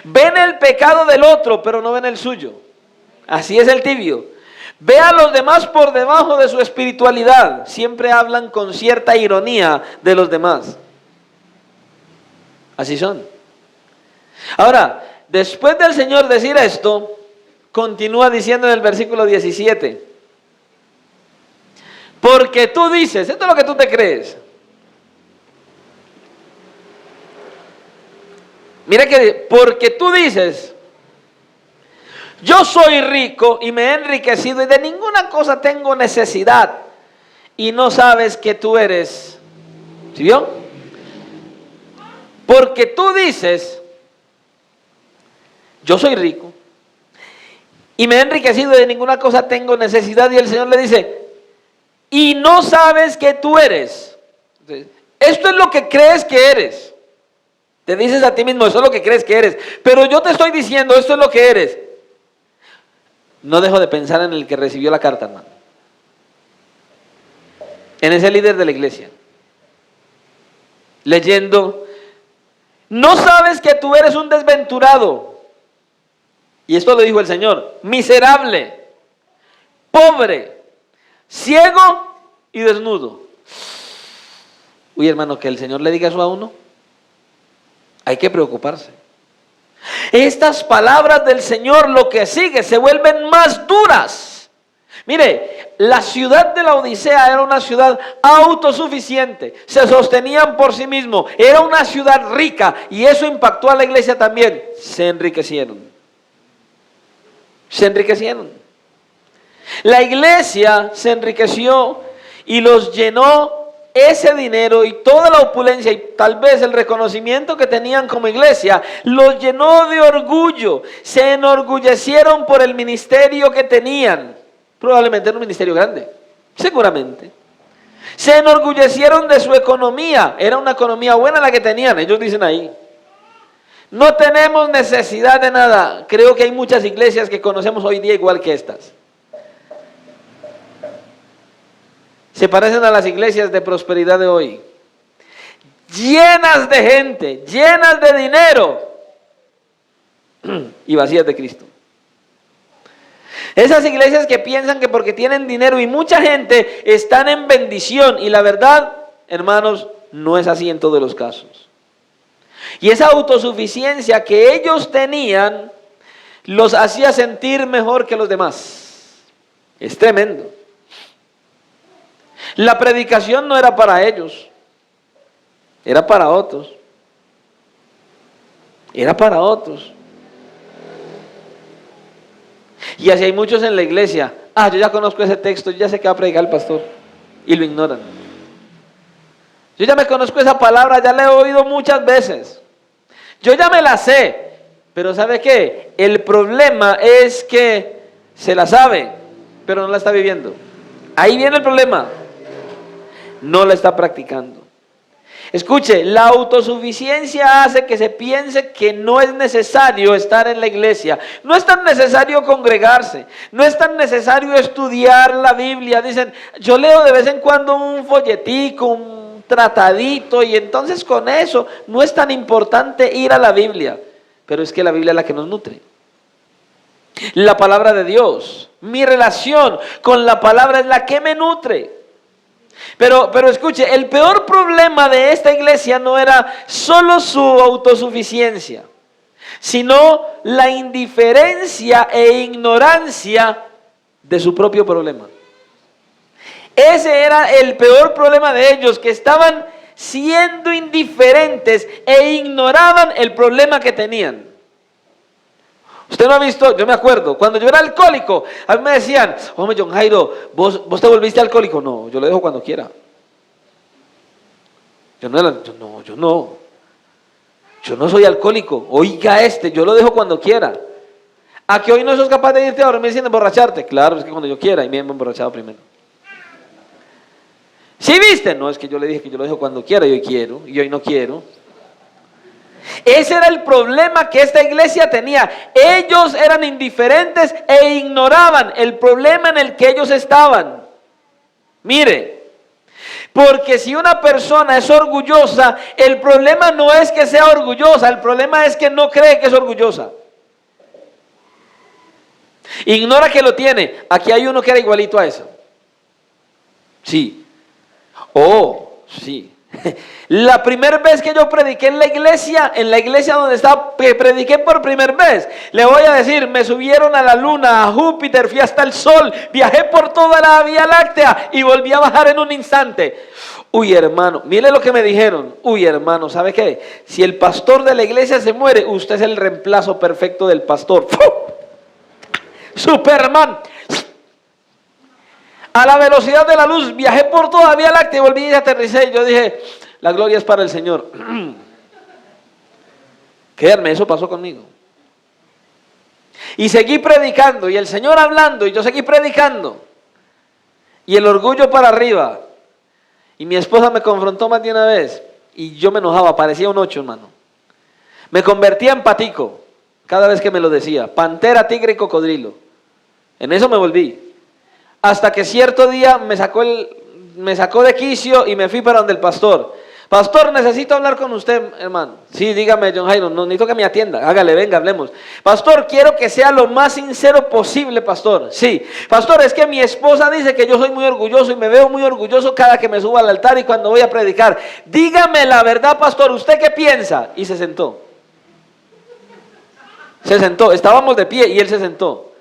Ven el pecado del otro, pero no ven el suyo. Así es el tibio. Ve a los demás por debajo de su espiritualidad. Siempre hablan con cierta ironía de los demás. Así son. Ahora, después del Señor decir esto, continúa diciendo en el versículo 17. Porque tú dices, esto es lo que tú te crees. Mira que, porque tú dices, yo soy rico y me he enriquecido y de ninguna cosa tengo necesidad, y no sabes que tú eres, ¿sí vio? Porque tú dices, yo soy rico y me he enriquecido y de ninguna cosa tengo necesidad, y el Señor le dice, y no sabes que tú eres. Esto es lo que crees que eres. Te dices a ti mismo, eso es lo que crees que eres. Pero yo te estoy diciendo, esto es lo que eres. No dejo de pensar en el que recibió la carta, hermano. en ese líder de la iglesia, leyendo, ¿no sabes que tú eres un desventurado? Y esto lo dijo el Señor, miserable, pobre, ciego y desnudo. Uy, hermano, que el Señor le diga eso a uno, hay que preocuparse. Estas palabras del Señor, lo que sigue, se vuelven más duras. Mire, la ciudad de la Odisea era una ciudad autosuficiente, se sostenían por sí mismos, era una ciudad rica y eso impactó a la iglesia también. Se enriquecieron. Se enriquecieron. La iglesia se enriqueció y los llenó ese dinero y toda la opulencia y tal vez el reconocimiento que tenían como iglesia, los llenó de orgullo. Se enorgullecieron por el ministerio que tenían. Probablemente era un ministerio grande, seguramente. Se enorgullecieron de su economía, era una economía buena la que tenían, ellos dicen ahí. No tenemos necesidad de nada. Creo que hay muchas iglesias que conocemos hoy día igual que estas. Se parecen a las iglesias de prosperidad de hoy. Llenas de gente, llenas de dinero y vacías de Cristo. Esas iglesias que piensan que porque tienen dinero y mucha gente están en bendición. Y la verdad, hermanos, no es así en todos los casos. Y esa autosuficiencia que ellos tenían los hacía sentir mejor que los demás. Es tremendo. La predicación no era para ellos, era para otros. Era para otros. Y así hay muchos en la iglesia. Yo ya conozco ese texto, yo ya sé que va a predicar el pastor. Y lo ignoran. Yo ya me conozco esa palabra, ya la he oído muchas veces. Yo ya me la sé. Pero ¿sabe qué? El problema es que se la sabe, pero no la está viviendo. Ahí viene el problema. No la está practicando. Escuche, la autosuficiencia hace que se piense que no es necesario estar en la iglesia. No es tan necesario congregarse. No es tan necesario estudiar la Biblia. Dicen, yo leo de vez en cuando un folletico, un tratadito, y entonces con eso no es tan importante ir a la Biblia. Pero es que la Biblia es la que nos nutre. La palabra de Dios, mi relación con la palabra es la que me nutre. Pero escuche, el peor problema de esta iglesia no era solo su autosuficiencia, sino la indiferencia e ignorancia de su propio problema. Ese era el peor problema de ellos, que estaban siendo indiferentes e ignoraban el problema que tenían. Usted no ha visto, yo me acuerdo, cuando yo era alcohólico, a mí me decían, hombre, John Jairo, ¿vos te volviste alcohólico? No, yo lo dejo cuando quiera. Yo no soy alcohólico. Oiga yo lo dejo cuando quiera. ¿A que hoy no sos capaz de irte a dormir sin emborracharte? Claro, es que cuando yo quiera, y me he emborrachado primero. ¿Sí viste? No, es que yo le dije que yo lo dejo cuando quiera, y hoy quiero, y hoy no quiero. Ese era el problema que esta iglesia tenía. Ellos eran indiferentes e ignoraban el problema en el que ellos estaban. Mire, porque si una persona es orgullosa, el problema no es que sea orgullosa, el problema es que no cree que es orgullosa. Ignora que lo tiene. Aquí hay uno que era igualito a eso. Sí. Sí. La primera vez que yo prediqué en la iglesia donde estaba, prediqué por primera vez, le voy a decir, me subieron a la luna, a Júpiter, fui hasta el sol, viajé por toda la Vía Láctea y volví a bajar en un instante. Uy, hermano, mire lo que me dijeron. Uy, hermano, ¿sabe qué? Si el pastor de la iglesia se muere, usted es el reemplazo perfecto del pastor. ¡Fu! Superman. A la velocidad de la luz, viajé por toda la Vía Láctea y volví y aterricé. Y yo dije, la gloria es para el Señor. Créanme, eso pasó conmigo. Y seguí predicando, y el Señor hablando, y yo seguí predicando. Y el orgullo para arriba. Y mi esposa me confrontó más de una vez, y yo me enojaba, parecía un 8, hermano. Me convertía en patico, cada vez que me lo decía. Pantera, tigre y cocodrilo. En eso me volví. Hasta que cierto día me sacó me sacó de quicio y me fui para donde el pastor. Pastor, necesito hablar con usted, hermano. Sí, dígame, John Jairo, no necesito que me atienda. Hágale, venga, hablemos. Pastor, quiero que sea lo más sincero posible, pastor. Sí, pastor, es que mi esposa dice que yo soy muy orgulloso y me veo muy orgulloso cada que me subo al altar y cuando voy a predicar. Dígame la verdad, pastor, ¿usted qué piensa? Y se sentó. Se sentó, estábamos de pie y él se sentó.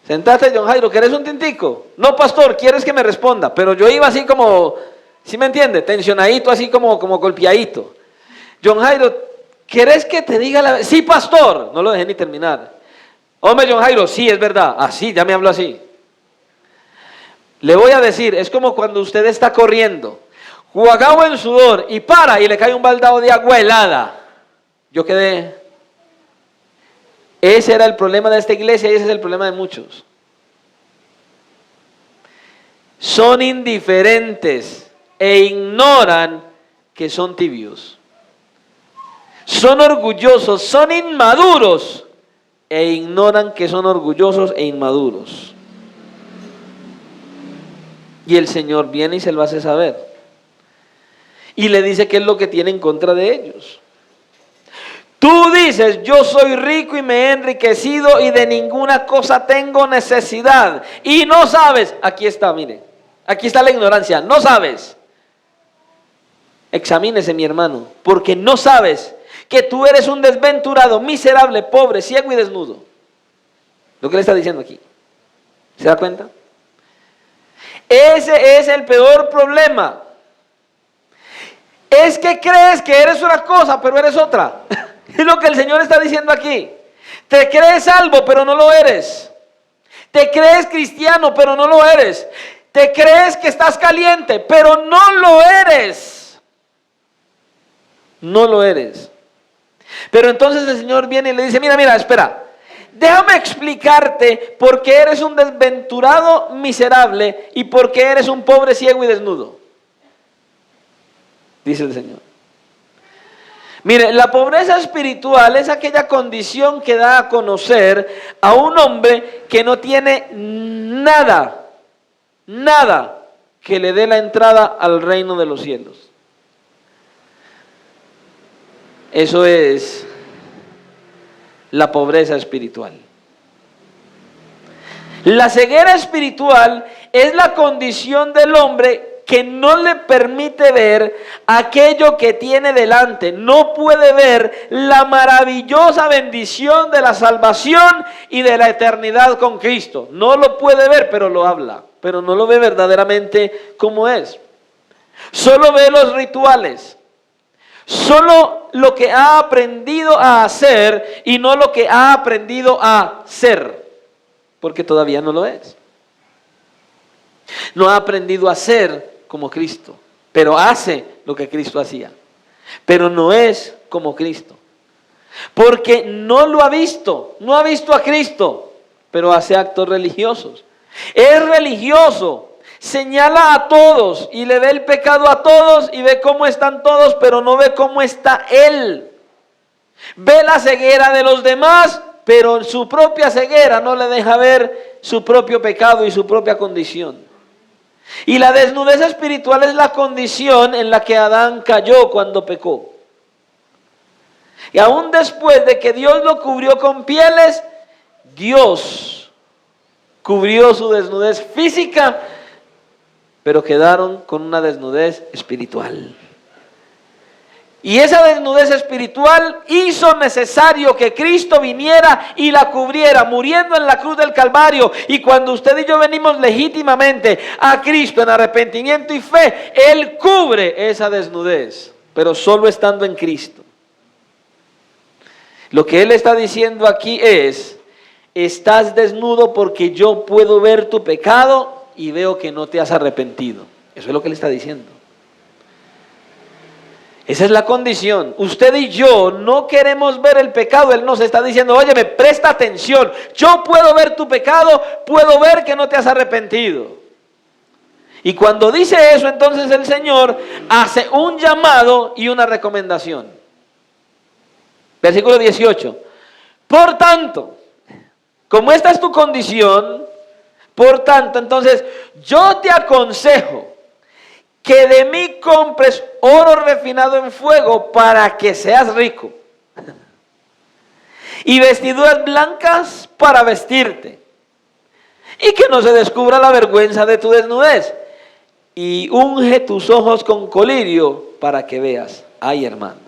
Sentate, John Jairo, ¿quieres un tintico? No, pastor, ¿quieres que me responda? Pero yo iba así como, ¿sí me entiende? Tensionadito, así como golpeadito. John Jairo, ¿quieres que te diga la verdad? Sí, pastor. No lo dejé ni terminar. Hombre, John Jairo, sí, es verdad. Así, ya me habló así. Le voy a decir, es como cuando usted está corriendo, jugado en sudor, y para, y le cae un baldado de agua helada. Yo quedé... Ese era el problema de esta iglesia y ese es el problema de muchos. Son indiferentes e ignoran que son tibios. Son orgullosos, son inmaduros e ignoran que son orgullosos e inmaduros. Y el Señor viene y se lo hace saber. Y le dice qué es lo que tiene en contra de ellos. Tú dices, yo soy rico y me he enriquecido y de ninguna cosa tengo necesidad. Y no sabes, aquí está, mire, aquí está la ignorancia, no sabes. Examínese, mi hermano, porque no sabes que tú eres un desventurado, miserable, pobre, ciego y desnudo. Lo que le está diciendo aquí. ¿Se da cuenta? Ese es el peor problema. Es que crees que eres una cosa, pero eres otra. Es lo que el Señor está diciendo aquí. Te crees salvo, pero no lo eres. Te crees cristiano, pero no lo eres. Te crees que estás caliente, pero no lo eres. No lo eres. Pero entonces el Señor viene y le dice, mira, espera. Déjame explicarte por qué eres un desventurado miserable y por qué eres un pobre ciego y desnudo. Dice el Señor. Mire, la pobreza espiritual es aquella condición que da a conocer a un hombre que no tiene nada que le dé la entrada al reino de los cielos. Eso es la pobreza espiritual. La ceguera espiritual es la condición del hombre que no le permite ver aquello que tiene delante. No puede ver la maravillosa bendición de la salvación y de la eternidad con Cristo. No lo puede ver, pero lo habla. Pero no lo ve verdaderamente como es. Solo ve los rituales. Solo lo que ha aprendido a hacer y no lo que ha aprendido a ser. Porque todavía no lo es. No ha aprendido a ser como Cristo, pero hace lo que Cristo hacía. Pero no es como Cristo. Porque no lo ha visto, no ha visto a Cristo, pero hace actos religiosos. Es religioso, señala a todos y le ve el pecado a todos y ve cómo están todos, pero no ve cómo está Él. Ve la ceguera de los demás, pero en su propia ceguera no le deja ver su propio pecado y su propia condición. Y la desnudez espiritual es la condición en la que Adán cayó cuando pecó. Y aún después de que Dios lo cubrió con pieles, Dios cubrió su desnudez física, pero quedaron con una desnudez espiritual. Y esa desnudez espiritual hizo necesario que Cristo viniera y la cubriera, muriendo en la cruz del Calvario. Y cuando usted y yo venimos legítimamente a Cristo en arrepentimiento y fe, Él cubre esa desnudez, pero solo estando en Cristo. Lo que Él está diciendo aquí es, estás desnudo porque yo puedo ver tu pecado y veo que no te has arrepentido. Eso es lo que Él está diciendo. Esa es la condición. Usted y yo no queremos ver el pecado. Él nos está diciendo, oye, me presta atención. Yo puedo ver tu pecado, puedo ver que no te has arrepentido. Y cuando dice eso, entonces el Señor hace un llamado y una recomendación. Versículo 18. Por tanto, como esta es tu condición, Por tanto, entonces, yo te aconsejo que de mí compres oro refinado en fuego para que seas rico, y vestiduras blancas para vestirte, y que no se descubra la vergüenza de tu desnudez, y unge tus ojos con colirio para que veas. Ay, hermano.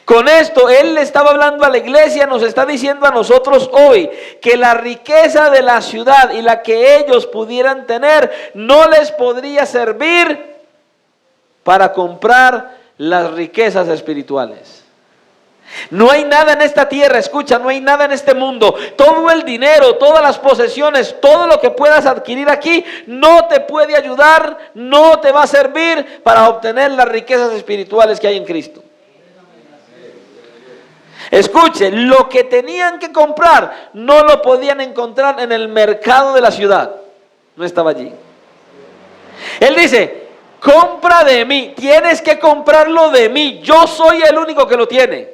Con esto, él le estaba hablando a la iglesia, nos está diciendo a nosotros hoy que la riqueza de la ciudad y la que ellos pudieran tener no les podría servir para comprar las riquezas espirituales. No hay nada en esta tierra, escucha, no hay nada en este mundo. Todo el dinero, todas las posesiones, todo lo que puedas adquirir aquí no te puede ayudar, no te va a servir para obtener las riquezas espirituales que hay en Cristo. Escuche, lo que tenían que comprar no lo podían encontrar en el mercado de la ciudad. No estaba allí. Él dice, compra de mí, tienes que comprarlo de mí. Yo soy el único que lo tiene.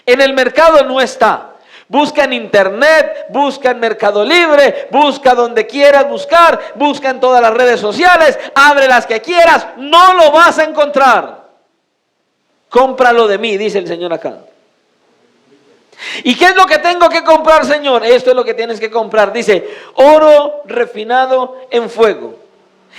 En el mercado no está. Busca en internet, busca en Mercado Libre, busca donde quieras buscar, busca en todas las redes sociales, abre las que quieras, no lo vas a encontrar. Cómpralo de mí, dice el Señor acá. ¿Y qué es lo que tengo que comprar, Señor? Esto es lo que tienes que comprar. Dice, oro refinado en fuego.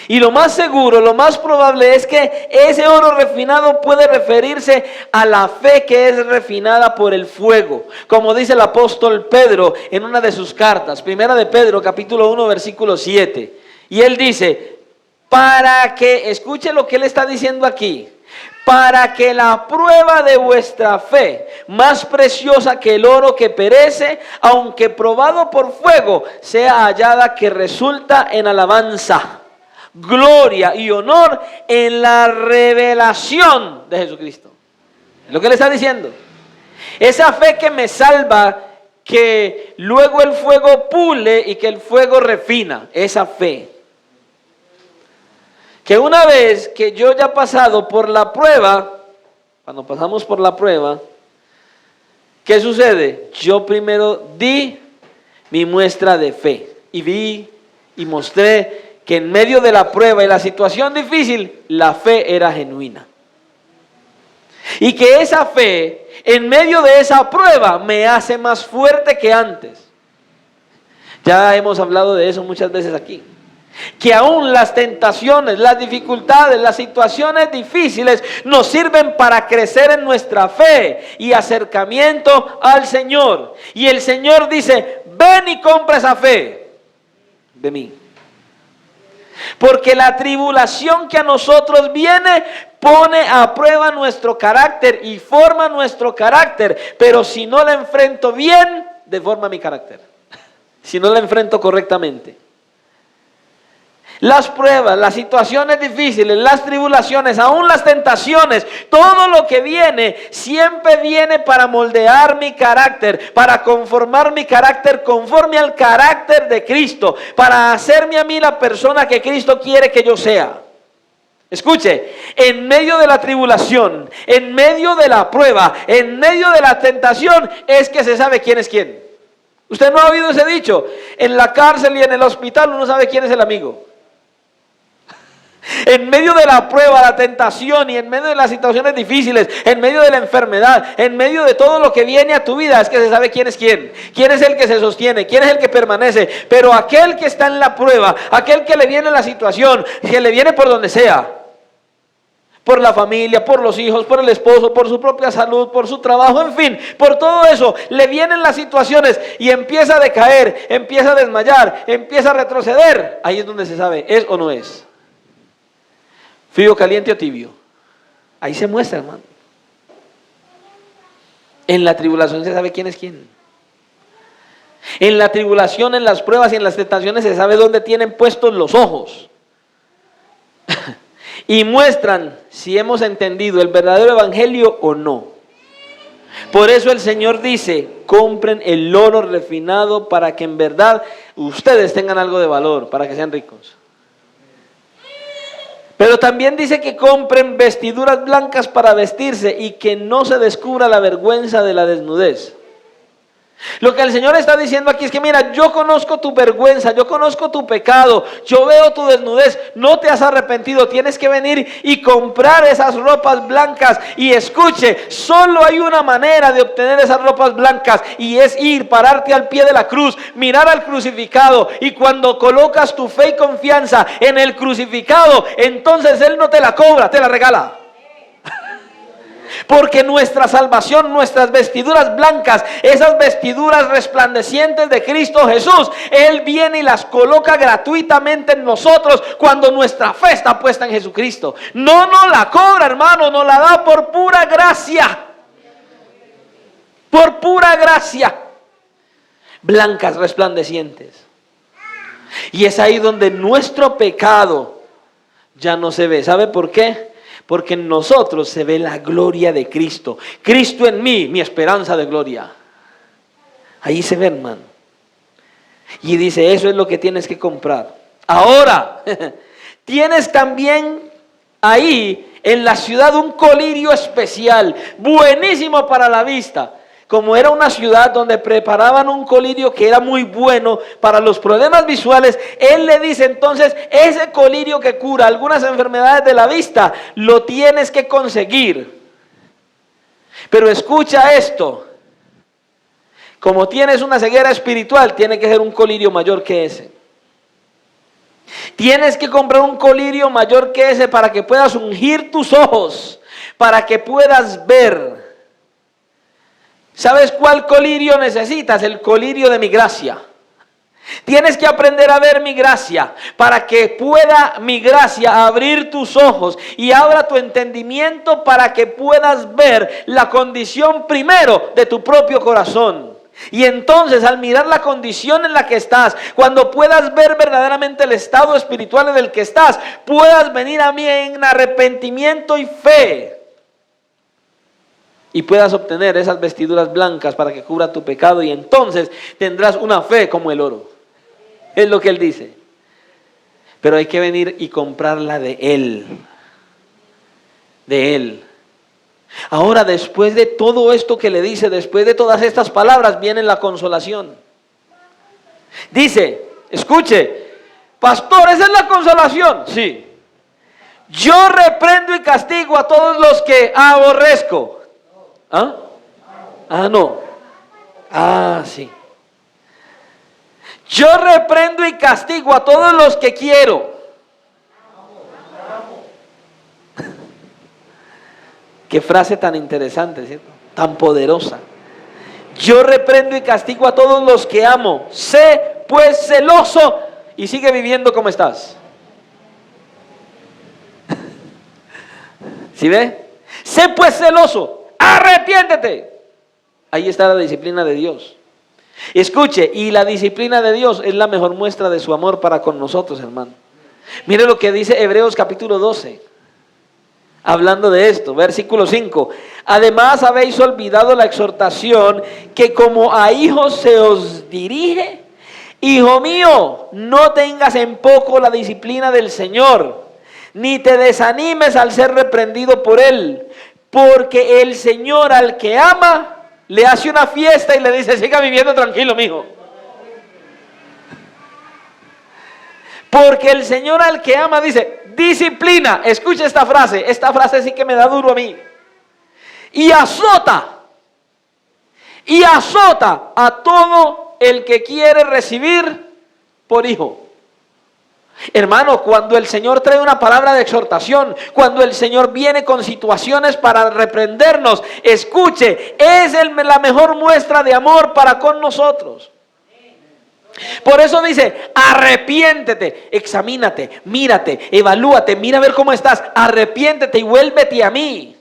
Y lo más seguro, lo más probable es que ese oro refinado puede referirse a la fe que es refinada por el fuego. Como dice el apóstol Pedro en una de sus cartas, primera de Pedro, capítulo 1, versículo 7. Y él dice, para que, escuche lo que él está diciendo aquí, para que la prueba de vuestra fe, más preciosa que el oro que perece, aunque probado por fuego, sea hallada que resulta en alabanza, gloria y honor en la revelación de Jesucristo. Es lo que le está diciendo. Esa fe que me salva, que luego el fuego pule y que el fuego refina, esa fe. Que una vez que yo ya he pasado por la prueba, cuando pasamos por la prueba, ¿qué sucede? Yo primero di mi muestra de fe y vi y mostré que en medio de la prueba y la situación difícil, la fe era genuina. Y que esa fe, en medio de esa prueba, me hace más fuerte que antes. Ya hemos hablado de eso muchas veces aquí. Que aún las tentaciones, las dificultades, las situaciones difíciles nos sirven para crecer en nuestra fe y acercamiento al Señor. Y el Señor dice, ven y compra esa fe de mí. Porque la tribulación que a nosotros viene pone a prueba nuestro carácter y forma nuestro carácter. Pero si no la enfrento bien, deforma mi carácter. Si no la enfrento correctamente. Las pruebas, las situaciones difíciles, las tribulaciones, aún las tentaciones, todo lo que viene, siempre viene para moldear mi carácter, para conformar mi carácter conforme al carácter de Cristo, para hacerme a mí la persona que Cristo quiere que yo sea. Escuche, en medio de la tribulación, en medio de la prueba, en medio de la tentación, es que se sabe quién es quién. Usted no ha oído ese dicho, en la cárcel y en el hospital uno sabe quién es el amigo. En medio de la prueba, la tentación y en medio de las situaciones difíciles, en medio de la enfermedad, en medio de todo lo que viene a tu vida, es que se sabe quién es quién. Quién es el que se sostiene, quién es el que permanece. Pero aquel que está en la prueba, aquel que le viene la situación, que le viene por donde sea, por la familia, por los hijos, por el esposo, por su propia salud, por su trabajo, en fin, por todo eso, le vienen las situaciones y empieza a decaer, empieza a desmayar, empieza a retroceder. Ahí es donde se sabe, ¿es o no es? Frío, caliente o tibio. Ahí se muestra, hermano. En la tribulación se sabe quién es quién. En la tribulación, en las pruebas y en las tentaciones se sabe dónde tienen puestos los ojos. Y muestran si hemos entendido el verdadero evangelio o no. Por eso el Señor dice, compren el oro refinado para que en verdad ustedes tengan algo de valor, para que sean ricos. Pero también dice que compren vestiduras blancas para vestirse y que no se descubra la vergüenza de la desnudez. Lo que el Señor está diciendo aquí es que mira, yo conozco tu vergüenza, yo conozco tu pecado, yo veo tu desnudez, no te has arrepentido, tienes que venir y comprar esas ropas blancas. Y escuche, solo hay una manera de obtener esas ropas blancas y es ir, pararte al pie de la cruz, mirar al crucificado, y cuando colocas tu fe y confianza en el crucificado, entonces Él no te la cobra, te la regala. Porque nuestra salvación, nuestras vestiduras blancas, esas vestiduras resplandecientes de Cristo Jesús, Él viene y las coloca gratuitamente en nosotros cuando nuestra fe está puesta en Jesucristo. No nos la cobra, hermano, nos la da por pura gracia. Por pura gracia. Blancas, resplandecientes. Y es ahí donde nuestro pecado ya no se ve. ¿Sabe por qué? Porque en nosotros se ve la gloria de Cristo. Cristo en mí, mi esperanza de gloria. Ahí se ve, hermano. Y dice, eso es lo que tienes que comprar. Ahora, tienes también ahí en la ciudad un colirio especial, buenísimo para la vista. Como era una ciudad donde preparaban un colirio que era muy bueno para los problemas visuales, Él le dice entonces, ese colirio que cura algunas enfermedades de la vista, lo tienes que conseguir. Pero escucha esto, como tienes una ceguera espiritual, tiene que ser un colirio mayor que ese. Tienes que comprar un colirio mayor que ese para que puedas ungir tus ojos, para que puedas ver. ¿Sabes cuál colirio necesitas? El colirio de mi gracia. Tienes que aprender a ver mi gracia para que pueda mi gracia abrir tus ojos y abra tu entendimiento para que puedas ver la condición primero de tu propio corazón. Y entonces al mirar la condición en la que estás, cuando puedas ver verdaderamente el estado espiritual en el que estás, puedas venir a mí en arrepentimiento y fe. Y puedas obtener esas vestiduras blancas para que cubra tu pecado. Y entonces tendrás una fe como el oro. Es lo que Él dice. Pero hay que venir y comprarla de Él. De Él. Ahora, después de todo esto que le dice, después de todas estas palabras, viene la consolación. Dice, escuche, pastor, ¿esa es la consolación? Sí. Yo reprendo y castigo a todos los que aborrezco. ¿Ah? Ah, no. Ah, sí. Yo reprendo y castigo a todos los que quiero. Qué frase tan interesante, ¿cierto? Tan poderosa. Yo reprendo y castigo a todos los que amo. Sé pues celoso y sigue viviendo como estás. ¿Sí ve? Sé pues celoso. Arrepiéntete. Ahí está la disciplina de Dios. Escuche, y la disciplina de Dios es la mejor muestra de su amor para con nosotros, hermano. Mire lo que dice Hebreos capítulo 12. Hablando de esto, versículo 5. Además habéis olvidado la exhortación que como a hijos se os dirige. Hijo mío, no tengas en poco la disciplina del Señor, ni te desanimes al ser reprendido por Él. Porque el Señor al que ama, le hace una fiesta y le dice, siga viviendo tranquilo, mijo. Porque el Señor al que ama, dice, disciplina. Escucha esta frase sí que me da duro a mí. Y azota a todo el que quiere recibir por hijo. Hermano, cuando el Señor trae una palabra de exhortación, cuando el Señor viene con situaciones para reprendernos, escuche, es la mejor muestra de amor para con nosotros. Por eso dice, arrepiéntete, examínate, mírate, evalúate, mira a ver cómo estás, arrepiéntete y vuélvete a mí.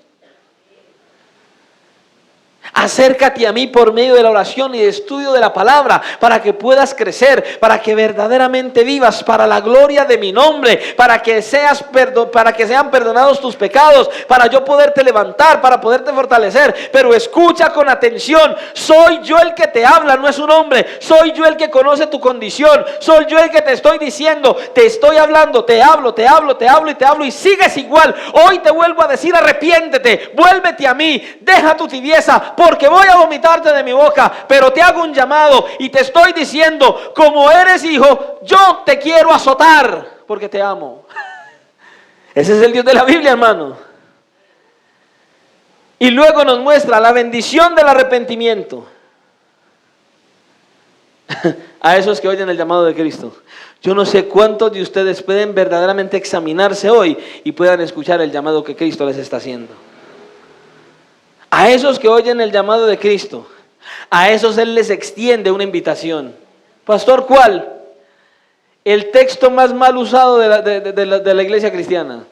Acércate a mí por medio de la oración y de estudio de la palabra para que puedas crecer, para que verdaderamente vivas para la gloria de mi nombre, para que sean perdonados tus pecados, para yo poderte levantar, para poderte fortalecer. Pero escucha con atención, soy yo el que te habla, no es un hombre, soy yo el que conoce tu condición, soy yo el que te estoy diciendo, te estoy hablando, te hablo y sigues igual. Hoy te vuelvo a decir, arrepiéntete, vuélvete a mí, deja tu tibieza. porque voy a vomitarte de mi boca, pero te hago un llamado y te estoy diciendo, como eres hijo, yo te quiero azotar, porque te amo. Ese es el Dios de la Biblia, hermano. Y luego nos muestra la bendición del arrepentimiento a esos que oyen el llamado de Cristo. Yo no sé cuántos de ustedes pueden verdaderamente examinarse hoy y puedan escuchar el llamado que Cristo les está haciendo. A esos que oyen el llamado de Cristo, a esos Él les extiende una invitación. Pastor, ¿cuál? El texto más mal usado de la iglesia cristiana.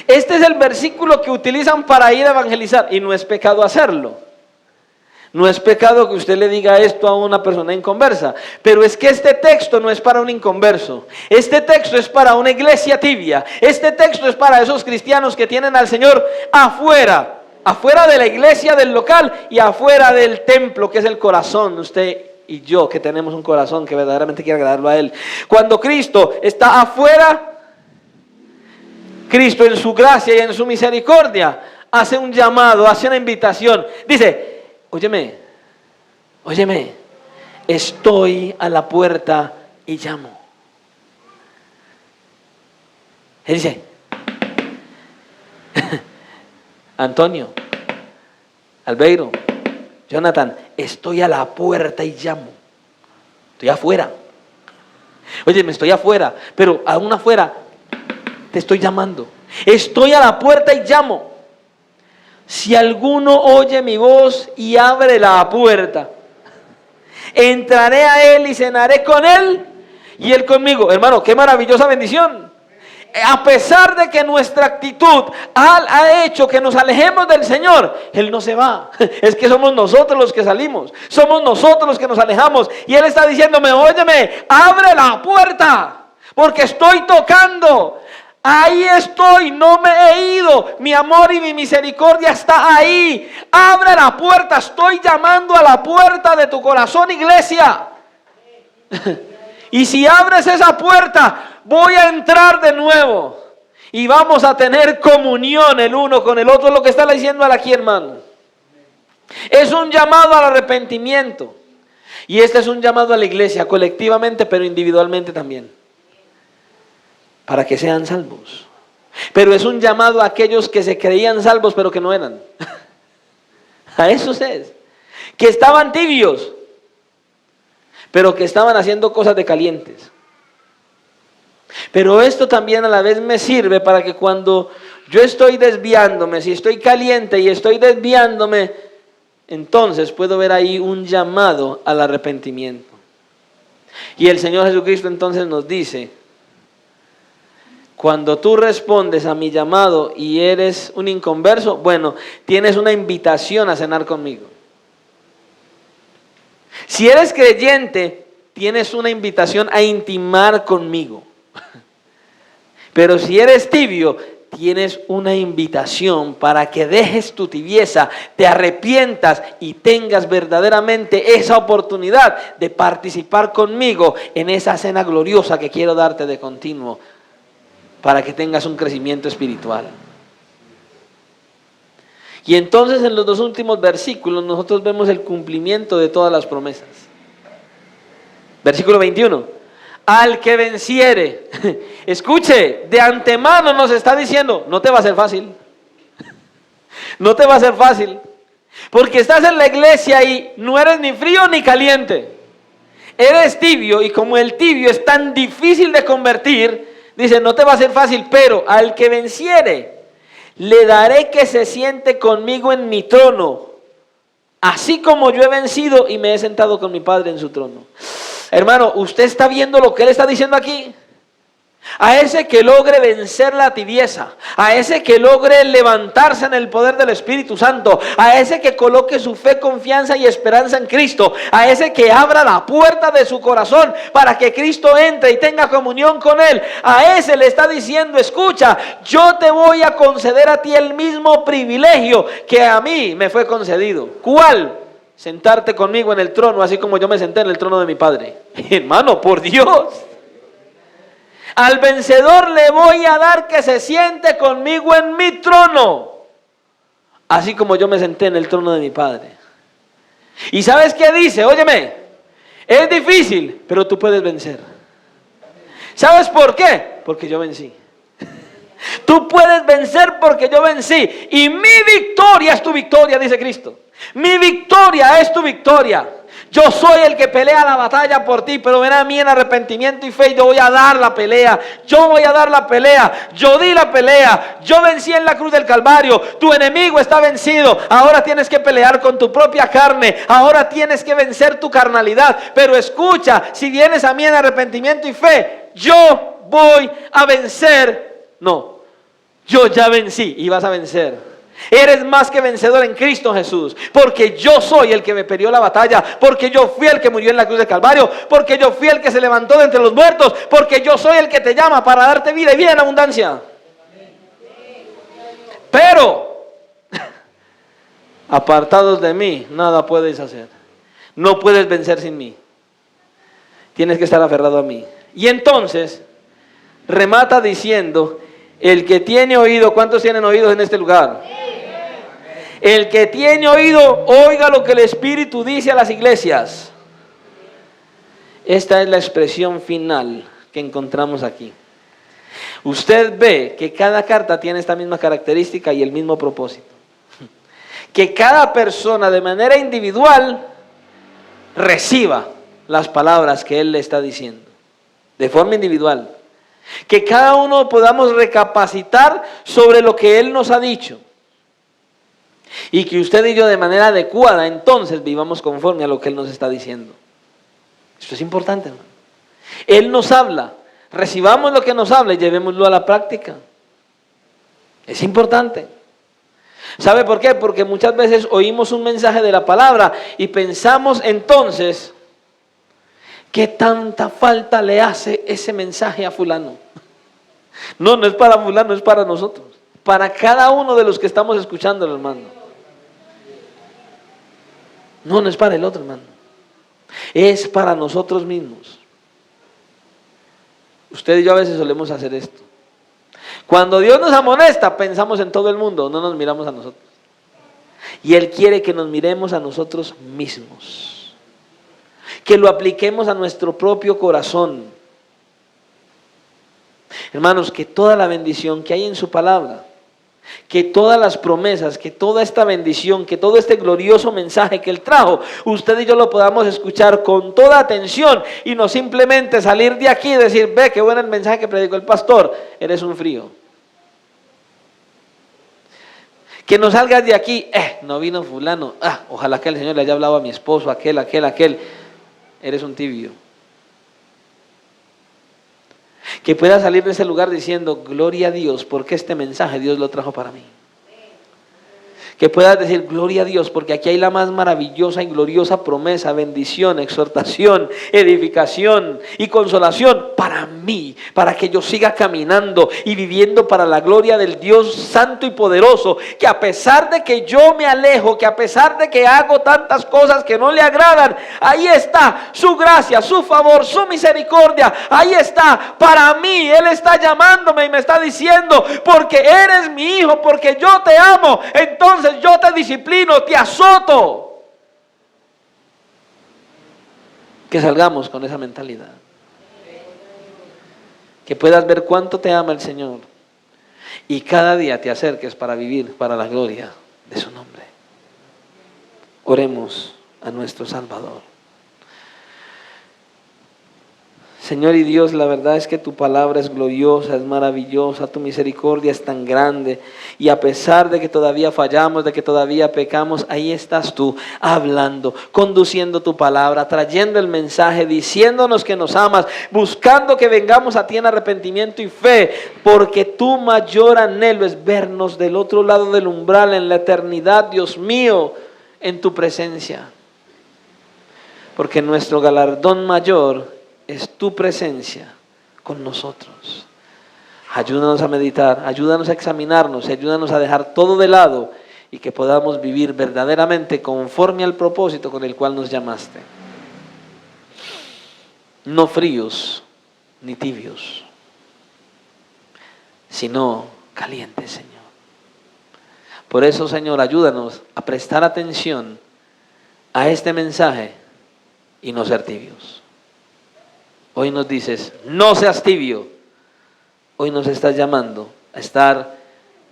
Este es el versículo que utilizan para ir a evangelizar, y no es pecado hacerlo. No es pecado que usted le diga esto a una persona inconversa, pero es que este texto no es para un inconverso. Este texto es para una iglesia tibia. Este texto es para esos cristianos que tienen al Señor afuera de la iglesia, del local, y afuera del templo, que es el corazón. Usted y yo, que tenemos un corazón que verdaderamente quiere agradarlo a Él. Cuando Cristo está afuera, Cristo en su gracia y en su misericordia hace un llamado, hace una invitación. Dice: óyeme, estoy a la puerta y llamo. Él dice: Antonio, Albeiro, Jonathan, estoy a la puerta y llamo. Estoy afuera. Óyeme, estoy afuera, pero aún afuera te estoy llamando. Estoy a la puerta y llamo. Si alguno oye mi voz y abre la puerta, entraré a él y cenaré con él y él conmigo. Hermano, qué maravillosa bendición. A pesar de que nuestra actitud ha hecho que nos alejemos del Señor, Él no se va. Es que somos nosotros los que salimos, somos nosotros los que nos alejamos. Y Él está diciéndome: óyeme, abre la puerta, porque estoy tocando. Ahí estoy, no me he ido. Mi amor y mi misericordia está ahí. Abre la puerta, estoy llamando a la puerta de tu corazón, iglesia. Y si abres esa puerta, voy a entrar de nuevo. Y vamos a tener comunión el uno con el otro. Es lo que está diciendo aquí, hermano. Es un llamado al arrepentimiento. Y este es un llamado a la iglesia, colectivamente, pero individualmente también, para que sean salvos. Pero es un llamado a aquellos que se creían salvos pero que no eran. A esos es, que estaban tibios, pero que estaban haciendo cosas de calientes. Pero esto también a la vez me sirve para que cuando yo estoy desviándome, si estoy caliente y estoy desviándome, entonces puedo ver ahí un llamado al arrepentimiento. Y el Señor Jesucristo entonces nos dice: cuando tú respondes a mi llamado y eres un inconverso, bueno, tienes una invitación a cenar conmigo. Si eres creyente, tienes una invitación a intimar conmigo. Pero si eres tibio, tienes una invitación para que dejes tu tibieza, te arrepientas y tengas verdaderamente esa oportunidad de participar conmigo en esa cena gloriosa que quiero darte de continuo, para que tengas un crecimiento espiritual. Y entonces en los dos últimos versículos nosotros vemos el cumplimiento de todas las promesas. Versículo 21. Al que venciere. Escuche, de antemano nos está diciendo: no te va a ser fácil. No te va a ser fácil. Porque estás en la iglesia y no eres ni frío ni caliente. Eres tibio, y como el tibio es tan difícil de convertir, dice: no te va a ser fácil, pero al que venciere, le daré que se siente conmigo en mi trono, así como yo he vencido y me he sentado con mi Padre en su trono. Hermano, ¿usted está viendo lo que Él está diciendo aquí? A ese que logre vencer la tibieza, a ese que logre levantarse en el poder del Espíritu Santo, a ese que coloque su fe, confianza y esperanza en Cristo, a ese que abra la puerta de su corazón para que Cristo entre y tenga comunión con Él, a ese le está diciendo: escucha, yo te voy a conceder a ti el mismo privilegio que a mí me fue concedido. ¿Cuál? Sentarte conmigo en el trono, así como yo me senté en el trono de mi Padre. Hermano, por Dios. Al vencedor le voy a dar que se siente conmigo en mi trono. así como yo me senté en el trono de mi Padre. ¿Y sabes qué dice? Óyeme, es difícil, pero tú puedes vencer. ¿Sabes por qué? Porque yo vencí. Tú puedes vencer porque yo vencí. Y mi victoria es tu victoria, dice Cristo. Mi victoria es tu victoria. Yo soy el que pelea la batalla por ti, pero ven a mí en arrepentimiento y fe y yo voy a dar la pelea. Yo voy a dar la pelea. Yo di la pelea. Yo vencí en la cruz del Calvario. Tu enemigo está vencido. Ahora tienes que pelear con tu propia carne. Ahora tienes que vencer tu carnalidad. Pero escucha, si vienes a mí en arrepentimiento y fe, yo voy a vencer. No, yo ya vencí y vas a vencer. Eres más que vencedor en Cristo Jesús, porque yo soy el que me peleó la batalla, porque yo fui el que murió en la cruz del Calvario, porque yo fui el que se levantó de entre los muertos, porque yo soy el que te llama para darte vida y vida en abundancia. Pero, apartados de mí, nada puedes hacer. No puedes vencer sin mí. Tienes que estar aferrado a mí. Y entonces, remata diciendo, el que tiene oído, ¿cuántos tienen oídos en este lugar? El que tiene oído, oiga lo que el Espíritu dice a las iglesias. Esta es la expresión final que encontramos aquí. Usted ve que cada carta tiene esta misma característica y el mismo propósito. Que cada persona de manera individual reciba las palabras que Él le está diciendo. De forma individual. Que cada uno podamos recapacitar sobre lo que Él nos ha dicho. Y que usted y yo de manera adecuada entonces vivamos conforme a lo que Él nos está diciendo. Esto es importante, hermano. Él nos habla, recibamos lo que nos habla y llevémoslo a la práctica. Es importante. ¿Sabe por qué? Porque muchas veces oímos un mensaje de la palabra y pensamos entonces, ¿qué tanta falta le hace ese mensaje a fulano? No, no es para fulano, es para nosotros. Para cada uno de los que estamos escuchando, hermano. No, no es para el otro, hermano. Es para nosotros mismos. Usted y yo a veces solemos hacer esto. Cuando Dios nos amonesta, pensamos en todo el mundo, no nos miramos a nosotros. Y Él quiere que nos miremos a nosotros mismos. Que lo apliquemos a nuestro propio corazón. Hermanos, que toda la bendición que hay en su palabra, que todas las promesas, que toda esta bendición, que todo este glorioso mensaje que Él trajo, usted y yo lo podamos escuchar con toda atención y no simplemente salir de aquí y decir, ve qué bueno el mensaje que predicó el pastor, eres un frío. Que no salgas de aquí, no vino fulano, ojalá que el Señor le haya hablado a mi esposo, aquel, eres un tibio. Que pueda salir de ese lugar diciendo, gloria a Dios, porque este mensaje Dios lo trajo para mí. Que puedas decir, gloria a Dios, porque aquí hay la más maravillosa y gloriosa promesa, bendición, exhortación, edificación y consolación para mí, para que yo siga caminando y viviendo para la gloria del Dios santo y poderoso, que a pesar de que yo me alejo, que a pesar de que hago tantas cosas que no le agradan, ahí está su gracia, su favor, su misericordia, ahí está para mí. Él está llamándome y me está diciendo, porque eres mi hijo, porque yo te amo, entonces yo te disciplino, te azoto. Que salgamos con esa mentalidad. Que puedas ver cuánto te ama el Señor y cada día te acerques para vivir para la gloria de su nombre. Oremos a nuestro Salvador. Señor y Dios, la verdad es que tu palabra es gloriosa, es maravillosa, tu misericordia es tan grande, y a pesar de que todavía fallamos, de que todavía pecamos, ahí estás tú hablando, conduciendo tu palabra, trayendo el mensaje, diciéndonos que nos amas, buscando que vengamos a ti en arrepentimiento y fe, porque tu mayor anhelo es vernos del otro lado del umbral en la eternidad, Dios mío, en tu presencia, porque nuestro galardón mayor es tu presencia con nosotros. Ayúdanos a meditar, ayúdanos a examinarnos, ayúdanos a dejar todo de lado y que podamos vivir verdaderamente conforme al propósito con el cual nos llamaste. No fríos ni tibios, sino calientes, Señor. Por eso, Señor, ayúdanos a prestar atención a este mensaje y no ser tibios. Hoy nos dices, no seas tibio. Hoy nos estás llamando a estar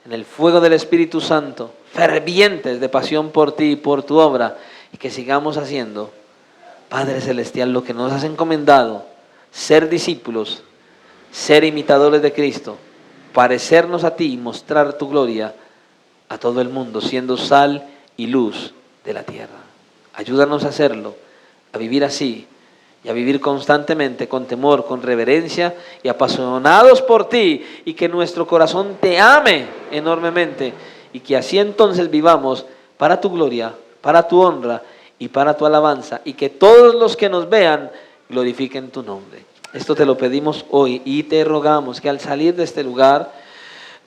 en el fuego del Espíritu Santo, fervientes de pasión por ti y por tu obra, y que sigamos haciendo, Padre Celestial, lo que nos has encomendado, ser discípulos, ser imitadores de Cristo, parecernos a ti y mostrar tu gloria a todo el mundo, siendo sal y luz de la tierra. Ayúdanos a hacerlo, a vivir así y a vivir constantemente con temor, con reverencia y apasionados por ti, y que nuestro corazón te ame enormemente, y que así entonces vivamos para tu gloria, para tu honra y para tu alabanza, y que todos los que nos vean glorifiquen tu nombre. Esto te lo pedimos hoy y te rogamos que al salir de este lugar,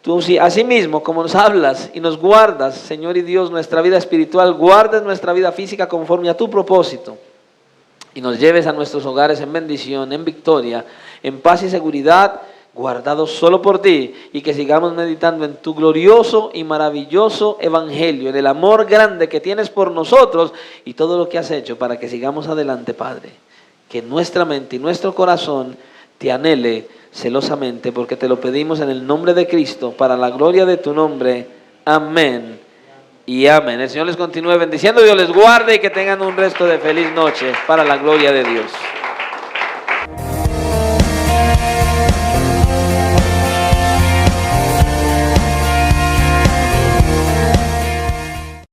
tú asimismo como nos hablas y nos guardas, Señor y Dios, nuestra vida espiritual, guardes nuestra vida física conforme a tu propósito, y nos lleves a nuestros hogares en bendición, en victoria, en paz y seguridad, guardados solo por ti, y que sigamos meditando en tu glorioso y maravilloso evangelio, en el amor grande que tienes por nosotros y todo lo que has hecho para que sigamos adelante, Padre. Que nuestra mente y nuestro corazón te anhele celosamente, porque te lo pedimos en el nombre de Cristo, para la gloria de tu nombre. Amén y amén. El Señor les continúe bendiciendo, Dios les guarde y que tengan un resto de feliz noche para la gloria de Dios.